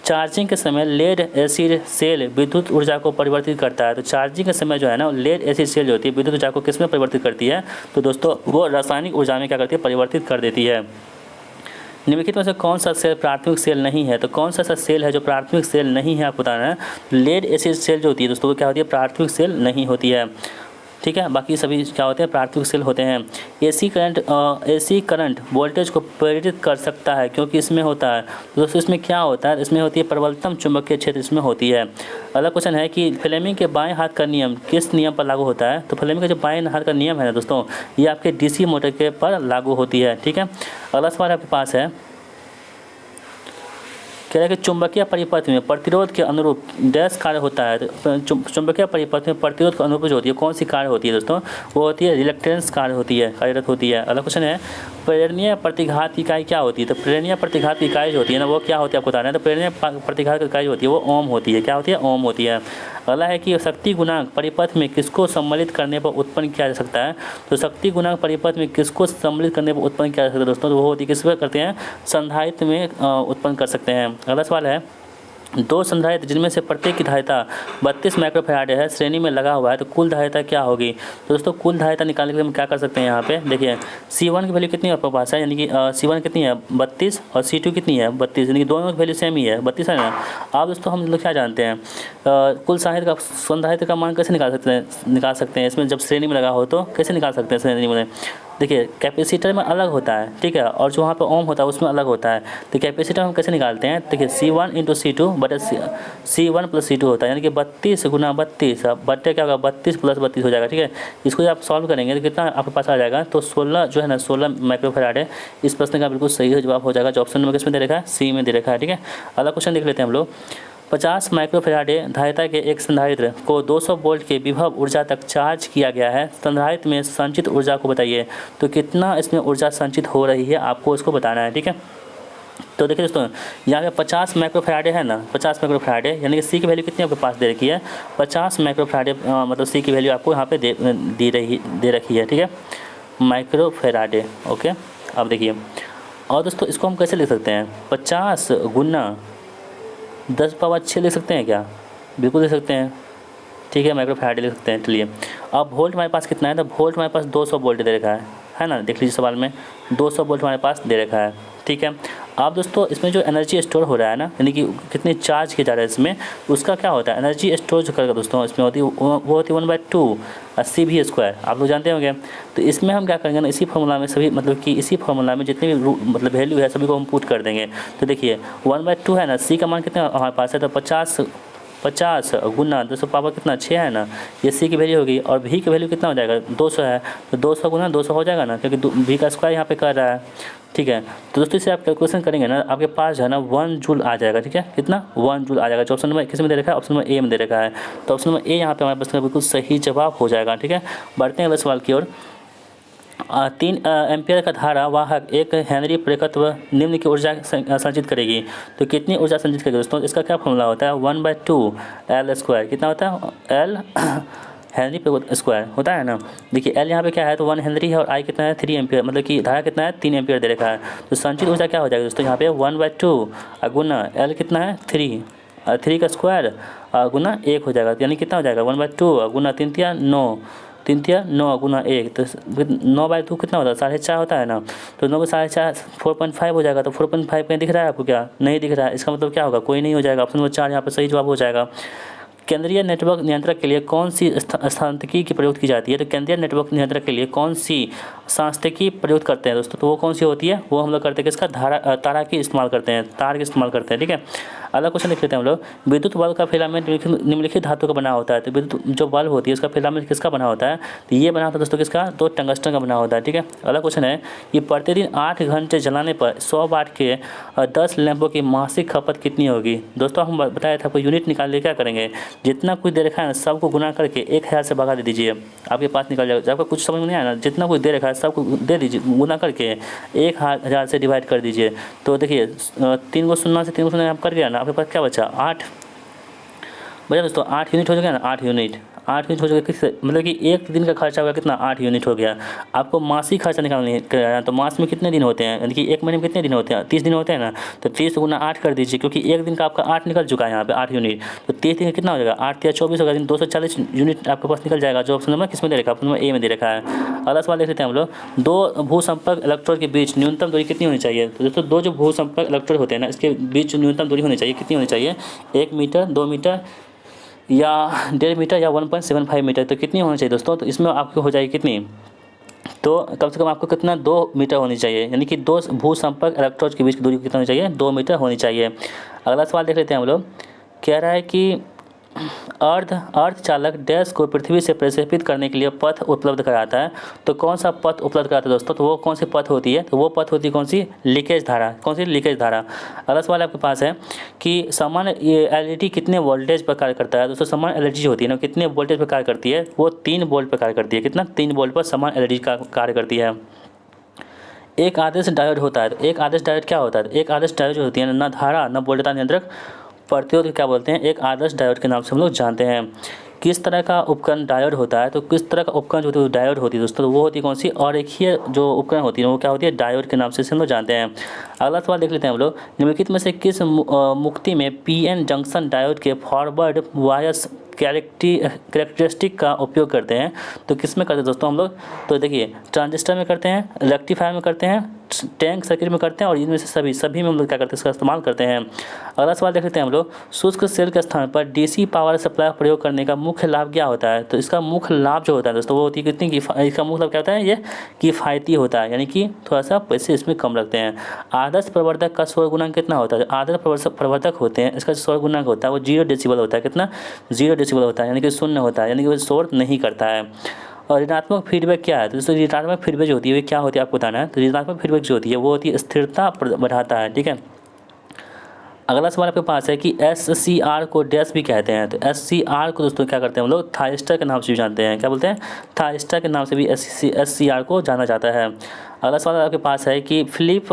चार्जिंग के समय लेड एसिड सेल विद्युत ऊर्जा को परिवर्तित करता है। तो चार्जिंग के समय जो है ना, लेड एसिड सेल जो होती है विद्युत ऊर्जा को किस में परिवर्तित करती है, तो दोस्तों वो रासायनिक ऊर्जा में क्या करती है, परिवर्तित कर देती है। निम्नलिखित में से कौन सा सेल प्राथमिक सेल नहीं है। तो कौन सा सेल है जो प्राथमिक सेल नहीं है आपको बताना है। लेड एसिड सेल जो होती है दोस्तों वो क्या होती है, प्राथमिक सेल नहीं होती है। ठीक है, बाकी सभी क्या होते हैं, प्राथमिक सेल होते हैं। एसी करंट वोल्टेज को प्रेरित कर सकता है क्योंकि इसमें होता है, दोस्तों इसमें क्या होता है, इसमें होती है प्रबलतम चुंबकीय क्षेत्र, इसमें होती है। अगला क्वेश्चन है कि फ्लेमिंग के बाएं हाथ का नियम किस नियम पर लागू होता है। तो फ्लेमिंग का जो बाएं हाथ का नियम है ना दोस्तों, ये आपके डीसी मोटर के पर लागू होती है। ठीक है, अगला सवाल आपके पास है, कह रहा है कि चुंबकीय परिपथ में प्रतिरोध के अनुरूप डैश कार्य होता है। तो चुंबकीय परिपथ में प्रतिरोध के अनुरूप जो होती है कौन सी कार्य होती है दोस्तों, वो होती है रिलक्टेंस कार्य होती है, कार्यरत होती है। अगला क्वेश्चन है, प्रेरणीय प्रतिघात की इकाई क्या होती है। तो प्रेरणीय प्रतिघात की इकाई जो होती है ना, वो क्या होती है आपको बताना है। तो प्रेरणीय प्रतिघात की इकाई होती है वो ओम होती है। क्या होती है, ओम होती है। अगला है कि शक्ति गुणांक परिपथ में किसको सम्मिलित करने पर उत्पन्न किया जा सकता है। तो शक्ति गुणांक परिपथ में किसको सम्मिलित करने पर उत्पन्न किया जा सकता है दोस्तों, तो वो होती है किस पर करते हैं, संधारित्र में उत्पन्न कर सकते हैं। अगला सवाल है, 2 संधारित्र जिनमें से प्रत्येक की धारिता 32 माइक्रोफैराड है श्रेणी में लगा हुआ है, तो कुल धारिता क्या होगी। तो दोस्तों कुल धारिता निकालने के लिए हम क्या कर सकते हैं, यहाँ पे देखिए C1 की वैल्यू कितनी आपके पास है, यानी कि C1 कितनी है 32 और C2 कितनी है 32, यानी कि दोनों की वैल्यू सेम ही है 32 है ना। अब दोस्तों हम लोग क्या जानते हैं, कुल संधारित्र का मान कैसे निकाल सकते हैं इसमें, जब श्रेणी में लगा हो तो कैसे निकाल सकते हैं श्रेणी में। देखिए कैपेसिटर में अलग होता है, ठीक है, और जो वहाँ पे ओम होता है उसमें अलग होता है। तो कैपेसिटर हम कैसे निकालते हैं, देखिए C1 × C2 बटे C1 + C2 होता है, यानी कि 32 × 32 बटे क्या होगा 32 + 32 हो जाएगा। ठीक है, इसको जब आप सॉल्व करेंगे तो कितना आपके पास आ जाएगा, तो 16 जो है ना 16 माइक्रोफैराड है। इस प्रश्न का बिल्कुल सही जवाब हो जाएगा, जो ऑप्शन नंबर किसमें दे रखा है, C में दे रखा है। ठीक है, अगला क्वेश्चन देख लेते हैं हम लोग। 50 माइक्रोफैराड धारिता के एक संधारित्र को 200 वोल्ट के विभव ऊर्जा तक चार्ज किया गया है, संधारित्र में संचित ऊर्जा को बताइए। तो कितना इसमें ऊर्जा संचित हो रही है आपको उसको बताना है। ठीक है, तो देखिए दोस्तों यहाँ पे 50 माइक्रोफैराड है ना, 50 माइक्रोफैराड यानी कि C की वैल्यू कितनी आपके पास दे रखी है 50 माइक्रोफैराड, मतलब C की वैल्यू आपको यहाँ पे दे रखी है। ठीक है, माइक्रोफैराड। ओके, अब देखिए, और दोस्तों इसको हम कैसे लिख सकते हैं, 50 × 10⁻6 लिख सकते हैं क्या, बिल्कुल लिख सकते हैं। ठीक है, माइक्रोफैराड लिख सकते हैं। चलिए अब वोल्ट हमारे पास कितना है, तो वोल्ट हमारे पास 200 वोल्ट दे रखा है ना, देख लीजिए सवाल में 200 वोल्ट हमारे पास दे रखा है। ठीक है, अब दोस्तों इसमें जो एनर्जी स्टोर हो रहा है ना, यानी कि कितनी चार्ज किया जा रहा है इसमें, उसका क्या होता है, एनर्जी स्टोर जो करेगा दोस्तों इसमें होती है वो होती है 1/2 CV²। आप लोग जानते होंगे। तो इसमें हम क्या करेंगे ना, इसी फार्मूला में सभी मतलब कि इसी फार्मूला में जितने भी मतलब वैल्यू है सभी को हम पुट कर देंगे। तो देखिए 1/2 है ना, सी का मान कितना हमारे पास है, तो 50 गुना 200 पावर कितना 6 है ना, ये सी की वैल्यू होगी। और भी की वैल्यू कितना हो जाएगा, 200 है, तो 200 गुना 200 हो जाएगा ना, क्योंकि भी का स्क्वायर यहाँ पे कर रहा है। ठीक है, तो दोस्तों इसे आप कैलकुलेशन करेंगे ना, आपके पास जो है ना 1 जूल आ जाएगा। ठीक है, कितना 1 जूल आ जाएगा। जो ऑप्शन नंबर किस में दे रखा है, ऑप्शन नंबर ए में दे रखा है, तो ऑप्शन नंबर ए यहाँ पे हमारे पास बिल्कुल सही जवाब हो जाएगा। ठीक है, बढ़ते हैं अगले सवाल की ओर। 3 एम्पियर का धारा वाहक 1 हेनरी प्रेरकत्व निम्न की ऊर्जा संचित करेगी। तो कितनी ऊर्जा संचित करेगी दोस्तों, इसका क्या फॉर्मूला होता है, 1/2 L²। कितना होता है, L हेनरी पे स्क्वायर होता है ना। देखिए L यहाँ पे क्या है, तो 1 हेनरी है, और I कितना है 3 एम्पियर, मतलब कि धारा कितना है 3 एम्पियर दे रखा है। तो संचित ऊर्जा क्या हो जाएगा दोस्तों, यहाँ पे 1/2 गुना L कितना है 3 का स्क्वायर गुना 1 हो जाएगा। यानी कितना हो जाएगा, 1/2 गुना 3 तिया 9 गुना 1, तो 9/2 कितना होता है, 4.5 होता है ना। तो 9 का 4.5 4.5 हो जाएगा। तो 4.5 कहीं दिख रहा है आपको, क्या नहीं दिख रहा है, इसका मतलब क्या होगा, कोई नहीं हो जाएगा। ऑप्शन नंबर 4 यहाँ पर सही जवाब हो जाएगा। केंद्रीय नेटवर्क नियंत्रक के लिए कौन सी सांख्यिकी की प्रयोग की जाती है, तो केंद्रीय नेटवर्क नियंत्रक के लिए कौन सी सांख्यिकी प्रयोग करते हैं दोस्तों, तो वो कौन सी होती है, वो हम लोग करते हैं किसका, तारा की इस्तेमाल करते हैं, तार के इस्तेमाल करते हैं। ठीक है, अगला क्वेश्चन लिख लेते हैं हम लोग। विद्युत बल्ब का फिलामेंट निम्नलिखित धातु का बना होता है। तो विद्युत जो बल्ब होती है उसका फिलामेंट किसका बना होता है, तो ये बना होता है दोस्तों किसका, तो टंगस्टन का बना होता है। ठीक है, अगला क्वेश्चन है कि प्रतिदिन 8 घंटे जलाने पर 100 वाट के 10 लैंपों की मासिक खपत कितनी होगी। दोस्तों हम बताया था आपको, यूनिट निकाल ले क्या करेंगे, जितना कुछ दे रखा है ना सबको गुना करके 1000 से भगा दे दीजिए, आपके पास निकल जाएगा। जब आपको कुछ समझ में नहीं आया ना, जितना कुछ दे रखा है सबको दे दीजिए, गुना करके 1000 से डिवाइड कर दीजिए। तो देखिए 3 को शून्य से 3 को शून्य आप कर गया ना, आपके पास क्या बचा 8 बचा दोस्तों, 8 यूनिट हो जाएगा ना, 8 यूनिट हो जाएगा। किस मतलब कि एक दिन का खर्चा होगा कितना, 8 यूनिट हो गया। आपको मासिक खर्चा निकालना है, तो मास में कितने दिन होते हैं, यानी कि एक महीने में कितने दिन होते हैं, 30 दिन होते हैं ना। तो 30 गुना 8 कर दीजिए, क्योंकि एक दिन का आपका 8 निकल चुका है यहाँ पे 8 यूनिट। तो 30 दिन कितना हो जाएगा, 8 या 24 होगा, 240 यूनिट आपके पास निकल जाएगा। जो ऑप्शन नंबर किस में दे रखा है, ऑप्शन नंबर ए में दे रखा है। अगला सवाल देख लेते हैं हम लोग। 2 भूसंपर्क इलेक्ट्रोड के बीच न्यूनतम दूरी कितनी होनी चाहिए। तो दोस्तों 2 जो भूसंपर्क इलेक्ट्रोड होते हैं ना, इसके बीच न्यूनतम दूरी होनी चाहिए, कितनी होनी चाहिए, 1 मीटर, 2 मीटर या 1.5 मीटर या 1.75 मीटर। तो कितनी होनी चाहिए दोस्तों, तो इसमें आपको हो जाएगी कितनी, तो कम से कम आपको कितना 2 मीटर होनी चाहिए, यानी कि 2 भूसंपर्क इलेक्ट्रोड के बीच की दूरी कितना होनी चाहिए, 2 मीटर होनी चाहिए। अगला सवाल देख लेते हैं हम लोग। कह रहा है कि अर्ध चालक डैश को पृथ्वी से प्रक्षेपित करने के लिए पथ उपलब्ध कराता है। तो कौन सा पथ उपलब्ध कराता है दोस्तों, तो वो कौन सी पथ होती है, तो वो पथ होती है कौन सी, लीकेज धारा। कौन सी, लीकेज धारा। अगला सवाल आपके पास है कि सामान्य एलईडी कितने वोल्टेज पर कार्य करता है। दोस्तों सामान्य एलईडी जो होती है ना, कितने वोल्टेज पर कार्य करती है, वो 3 वोल्ट पर कार्य करती है। कितना, 3 वोल्ट पर सामान्य एलईडी का कार्य करती है। एक आदर्श डायोड होता है, तो एक आदर्श डायोड क्या होता है, एक आदर्श डायोड जो होती है ना धारा न वोल्टता नियंत्रक प्रतिरोध क्या बोलते हैं, एक आदर्श डायोड के नाम से हम लोग जानते हैं। किस तरह का उपकरण डायोड होता है, तो किस तरह का उपकरण जो डायोड होती है दोस्तों, तो वो होती है कौन सी, और रेखीय जो उपकरण होती है वो क्या होती है, डायोड के नाम से हम लोग जानते हैं। अगला सवाल देख लेते हैं हम लोग। निम्नलिखित में से किस मुक्ति में पीएन जंक्शन डायोड के फॉरवर्ड बायस कैरेक्टरिस्टिक का उपयोग करते हैं। तो किस में करते हैं दोस्तों हम लोग, तो देखिए ट्रांजिस्टर में करते हैं, रेक्टिफायर में करते हैं, टैंक सर्किट में करते हैं, और इनमें से सभी में हम लोग क्या करते हैं, इसका इस्तेमाल करते हैं। अगला सवाल देख लेते हैं हम लोग। शुष्क सेल के स्थान पर डीसी पावर सप्लाई प्रयोग करने का मुख्य लाभ क्या होता है। तो इसका मुख्य लाभ जो होता है दोस्तों वो होती है कितनी, इसका मुख्य लाभ क्या होता है, ये किफ़ायती होता है, यानी कि थोड़ा सा पैसे इसमें कम लगते हैं। आदर्श प्रवर्धक का शोर गुणांक कितना होता है, आदर्श प्रवर्धक होते हैं इसका शोर गुणांक होता है वो 0 डेसिबल होता है। कितना, 0 डेसिबल होता है, यानी कि 0 होता है, यानी कि वो शोर नहीं करता है। और ऋणात्मक फीडबैक क्या है, तो दोस्तों ऋणात्मक फीडबैक जो होती है वो क्या होती है आपको बताना है। तो ऋणात्मक फीडबैक जो होती है वो होती है स्थिरता बढ़ाता है। ठीक है, अगला सवाल आपके पास है कि SCR को डैश भी कहते हैं। तो SCR को दोस्तों क्या करते हैं हम लोग, थाइस्टर के नाम से भी जानते हैं। क्या बोलते हैं, थाइस्टर के नाम से भी SCR को जाना जाता है। अगला सवाल आपके पास है कि फ्लिप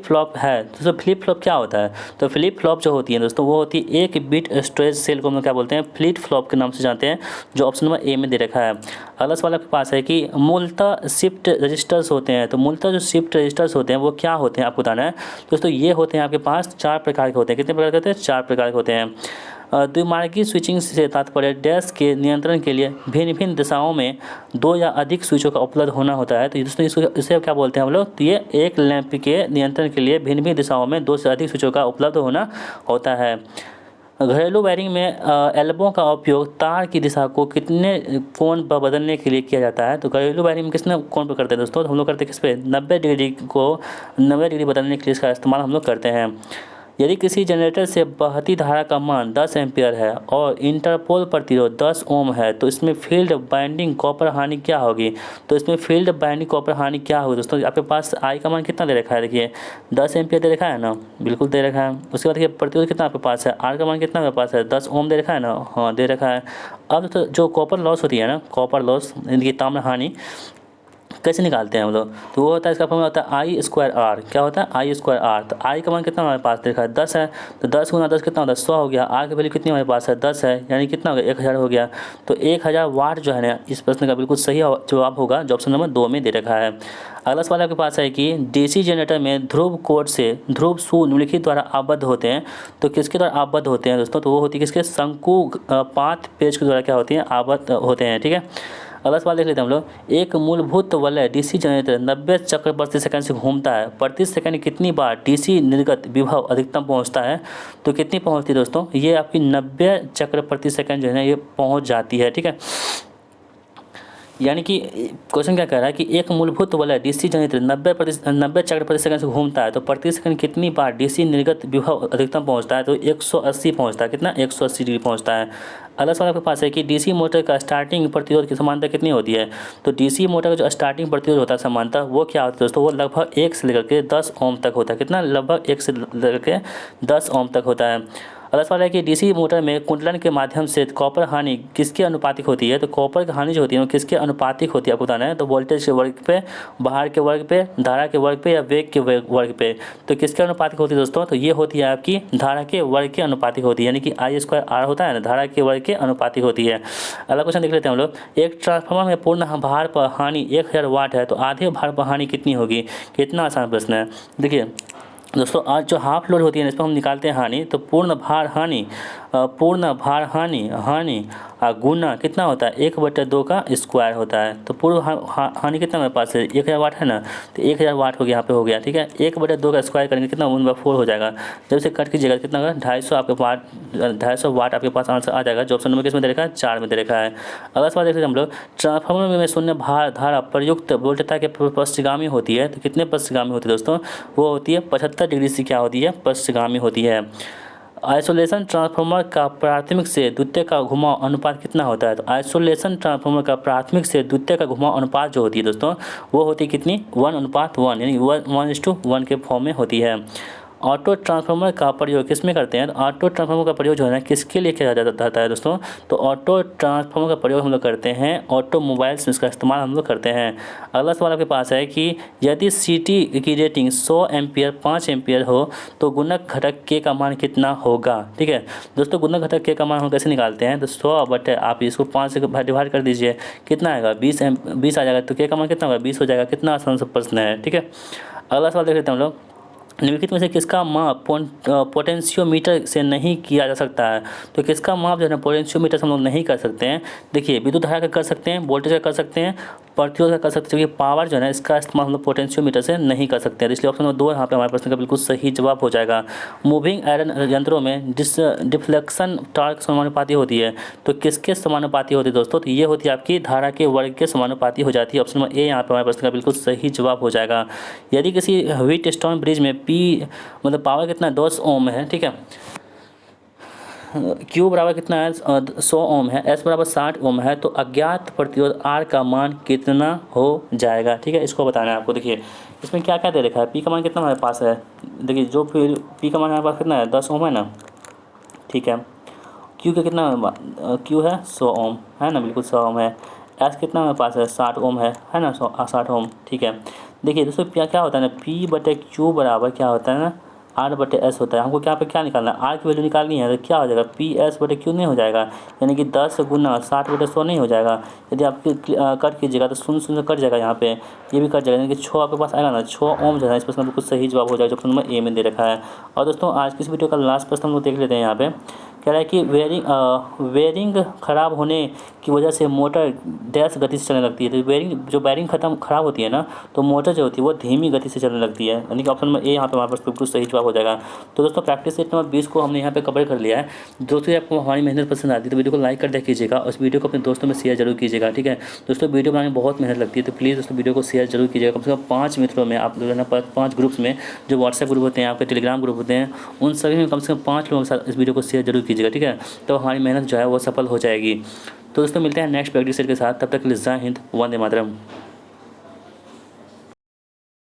फ्लॉप है। दोस्तों फ्लिप फ्लॉप क्या होता है, तो फ्लिप फ्लॉप जो होती है दोस्तों वो होती है 1 बिट स्टोरेज सेल को हम लोग क्या बोलते हैं, फ्लिप फ्लॉप के नाम से जानते हैं, जो ऑप्शन नंबर ए में दे रखा है। अगला सवाल आपके पास है कि मूलतः शिफ्ट रजिस्टर्स होते हैं। तो मूलतः जो शिफ्ट रजिस्टर्स होते हैं वो क्या होते हैं आपको बताना है। दोस्तों ये होते हैं आपके पास 4 प्रकार के होते हैं। कितने प्रकार के होते हैं, 4 प्रकार के होते हैं। द्विमार्गी स्विचिंग से तात्पर्य डैश के नियंत्रण के लिए भिन्न भिन्न दिशाओं में 2 या अधिक स्विचों का उपलब्ध होना होता है। तो दोस्तों इसे क्या बोलते हैं हम लोग, तो ये एक लैंप के नियंत्रण के लिए भिन्न भिन्न दिशाओं में 2 से अधिक स्विचों का उपलब्ध होना होता है। घरेलू वायरिंग में एल्बों का उपयोग तार की दिशा को कितने कोण पर बदलने के लिए किया जाता है। तो घरेलू वायरिंग में कितने कोण पर करते हैं दोस्तों, तो हम लोग करते हैं किस पे, 90 डिग्री को 90 डिग्री बदलने के लिए इसका इस्तेमाल हम लोग करते हैं। यदि किसी जनरेटर से बहती धारा का मान 10 एम्पीयर है और इंटरपोल प्रतिरोध 10 ओम है तो इसमें फील्ड बाइंडिंग कॉपर हानि क्या होगी। तो इसमें फील्ड बाइंडिंग कॉपर हानि क्या होगी दोस्तों, आपके पास आई का मान कितना दे रखा है, देखिए 10 एम्पीयर दे रखा है ना, बिल्कुल दे रखा है। उसके बाद देखिए प्रतिरोध कितना आपके पास है, आर का मान कितना आपके पास है, 10 ओम दे रखा है ना, हाँ दे रखा है। अब तो जो कॉपर लॉस होती है ना, कॉपर लॉस इनकी ताम्र हानि कैसे निकालते हैं हम लोग, तो वो होता है, इसका फॉर्मूला होता है आई स्क्वायर आर। क्या होता है, आई स्क्वायर आर। तो आई का मान कितना हमारे पास देखा है, 10 है, तो 10 गुना 10 कितना होता है, 100 हो गया। आर की वैल्यू कितनी हमारे पास है, 10 है, यानी कितना हो गया, 1000 हो गया। तो 1000 वाट जो है ना, इस प्रश्न का बिल्कुल सही जवाब होगा जो ऑप्शन नंबर 2 में दे रखा है। अगला सवाल आपके पास है कि डीसी जनरेटर में ध्रुव कोड से ध्रुव सू निम्नलिखित द्वारा आबद्ध होते हैं। तो किसके द्वारा आबद्ध होते हैं दोस्तों, तो वो होती है किसके, शंकु पात पेज के द्वारा क्या होती हैं, आबद्ध होते हैं। ठीक है, अगला सवाल देख लेते हैं हम लोग। एक मूलभूत वलय डीसी जनरेटर 90 चक्र प्रति सेकंड से घूमता है, प्रति सेकंड कितनी बार डीसी निर्गत विभव अधिकतम पहुंचता है। तो कितनी पहुंचती है दोस्तों, ये आपकी 90 चक्र प्रति सेकंड जो है ना ये पहुंच जाती है। ठीक है, यानी कि क्वेश्चन क्या कह रहा है कि एक मूलभूत वलय डीसी जनरेटर 90 चक्र प्रति सेकंड से घूमता है तो प्रति सेकंड कितनी बार डीसी निर्गत विभव अधिकतम पहुंचता है। तो 180 पहुंचता है, कितना, 180 डिग्री पहुंचता है। अगला सवाल आपके पास है कि डीसी मोटर का स्टार्टिंग प्रतिरोध की समानता कितनी होती है। तो डीसी मोटर का जो स्टार्टिंग प्रतिरोध होता है समानता, वो क्या होता है दोस्तों, वो लगभग 1 से लेकर के 10 ओम तक होता है। कितना, लगभग 1 से लेकर के 10 ओम तक होता है। अगला सवाल है कि डीसी मोटर में कुंडलन के माध्यम से कॉपर हानि किसके अनुपातिक होती है। तो कॉपर की हानि जो होती है वो किसके अनुपातिक होती है आपको बताना है। तो वोल्टेज के वर्ग पे, भार के वर्ग पे, धारा के वर्ग पे या वेग के वर्ग पे। तो किसके अनुपातिक होती है दोस्तों, तो ये होती है आपकी धारा के वर्ग के अनुपातिक होती है, यानी कि आई स्क्वायर आर होता है ना, धारा के वर्ग के अनुपातिक होती है। अगला क्वेश्चन देख लेते हैं हम लोग। एक ट्रांसफार्मर में पूर्ण भार पर हानि 1000 वाट है तो आधे भार पर हानि कितनी होगी। कितना आसान प्रश्न है। देखिए दोस्तों, आज जो हाफ लोड होती है इस पर हम निकालते हैं हानि, तो पूर्ण भार हानि गुना कितना होता है, 1/2 का स्क्वायर होता है। तो पूर्ण हानि कितना हमारे पास है, 1000 वाट है ना, तो 1000 वाट हो गया, यहाँ पे हो गया। ठीक है, 1/2 का स्क्वायर करेंगे कितना, 1/4 हो जाएगा। जब से कट कीजिएगा कितना होगा, 250 आपके पास 250 वाट आपके पास आंसर आ जाएगा, जो ऑप्शन नंबर किसमें दे रखा है, 4 में दे रखा है। अगला सवाल देख लेते हैं हम लोग। ट्रांसफार्मर में शून्य भार धारा प्रयुक्त वोल्टता के पश्चगामी होती है। तो कितने पश्चगामी होती है दोस्तों, वो होती है 75 डिग्री से क्या होती है, पश्चगामी होती है। आइसोलेशन ट्रांसफार्मर का प्राथमिक से द्वितीय का घुमाव अनुपात कितना होता है। तो आइसोलेशन ट्रांसफार्मर का प्राथमिक से द्वितीय का घुमाव अनुपात जो होती है दोस्तों, वो होती है कितनी, 1:1, यानी 1:1 के फॉर्म में होती है। ऑटो ट्रांसफार्मर का प्रयोग किस में करते हैं। तो ऑटो ट्रांसफार्मर का प्रयोग जो है ना किसके लिए किया जाता है दोस्तों, तो ऑटो ट्रांसफार्मर का प्रयोग हम लोग करते हैं ऑटोमोबाइल्स में, इसका इस्तेमाल हम लोग करते हैं। अगला सवाल आपके पास है कि यदि सीटी की रेटिंग 100 एम्पियर 5 एम्पियर हो तो गुणक घटक के का मान कितना होगा। ठीक है दोस्तों, गुणक घटक के का मान हम कैसे निकालते हैं, तो 100 बटे आप इसको 5 से डिवाइड कर दीजिए, कितना आएगा, 20 आ जाएगा। तो के का मान कितना होगा, 20 हो जाएगा। कितना आसान सा प्रश्न है। ठीक है, अगला सवाल देख लेते हैं हम लोग। निम्नलिखित में से किसका माप पोटेंशियोमीटर से नहीं किया जा सकता है। तो किसका माप जो है ना पोटेंशियोमीटर से हम लोग नहीं कर सकते हैं। देखिए विद्युत धारा का कर सकते हैं, वोल्टेज का कर सकते हैं, प्रतिरोध का कर सकते हैं, क्योंकि पावर जो है ना इसका इस्तेमाल हम लोग पोटेंशियोमीटर से नहीं कर सकते हैं। इसलिए ऑप्शन नंबर 2 यहाँ पे हमारे प्रश्न का बिल्कुल सही जवाब हो जाएगा। मूविंग आयरन यंत्रों में डिफ्लेक्शन टॉर्क समानुपाती होती है। तो किसके समानुपाती होती है दोस्तों, तो ये होती है आपकी धारा के वर्ग के समानुपाती हो जाती है। ऑप्शन नंबर ए यहाँ पे हमारे प्रश्न का बिल्कुल सही जवाब हो जाएगा। यदि किसी व्हीटस्टोन ब्रिज में पी मतलब पावर कितना 10 ओम है। ठीक है, क्यू बराबर कितना है 100 ओम है, एस बराबर 60 ओम है, तो अज्ञात प्रतिरोध आर का मान कितना हो जाएगा। ठीक है, इसको बताना है आपको। देखिए इसमें क्या क्या दे रखा है, पी का मान कितना हमारे पास है, देखिए जो पी का मान हमारे पास कितना है 10 ओम है ना। ठीक है, क्यू का कितना, क्यू है 100 ओम है ना, बिल्कुल 100 ओम है। एस कितना हमारे पास है 60 ओम है ना, 60 ओम। ठीक है, देखिए दोस्तों क्या होता है ना, पी बटे क्यू बराबर क्या होता है ना, आर बटे एस होता है। हमको यहाँ पे क्या निकालना है, आर की वैल्यू निकालनी है। तो क्या हो जाएगा, पी एस बटे क्यू नहीं हो जाएगा, यानी कि 10 गुना 60 बटे 100 नहीं हो जाएगा। यदि आप कट कीजिएगा तो 0 कट जाएगा, यहाँ पे ये भी कट जाएगा, यानी कि 6 आपके पास आएगा ना, 6 ओम जो है इस प्रश्न बिल्कुल सही जवाब हो जाएगा, जो ऑप्शन नंबर ए में दे रखा है। और दोस्तों आज की इस वीडियो का लास्ट प्रश्न हम लोग देख लेते हैं यहाँ पे कह रहा है कि वेयरिंग ख़राब होने की वजह से मोटर डैश गति से चलने लगती है। तो बैरिंग ख़राब होती है ना, तो मोटर जो होती है वो धीमी गति से चलने लगती है, यानी कि ऑप्शन नंबर ए यहाँ पे हमारे पास बिल्कुल सही जवाब हो जाएगा। तो दोस्तों प्रैक्टिस सेट नंबर 20 को हमने यहाँ पे कवर कर लिया है। दोस्तों आपको हमारी मेहनत पसंद आती है तो वीडियो को लाइक कर दिया कीजिएगा, और इस वीडियो को अपने दोस्तों में शेयर जरूर कीजिएगा, ठीक है। दोस्तों वीडियो बनाने में बहुत मेहनत लगती है, तो प्लीज़ दोस्तों वीडियो को शेयर जरूर कीजिएगा। कम से कम 5 मित्रों में आप लोग ना 5 ग्रुप्स में, जो व्हाट्सएप ग्रुप होते हैं, आपके टेलीग्राम ग्रुप होते हैं, उन सभी में कम से कम 5 लोगों के साथ इस वीडियो को शेयर जरूर कीजिएगा, ठीक है। तो हमारी मेहनत जो है वो सफल हो जाएगी। तो दोस्तों मिलते हैं नेक्स्ट प्रैक्टिस सेट के साथ, तब तक के लिए जय हिंद, वंदे मातरम।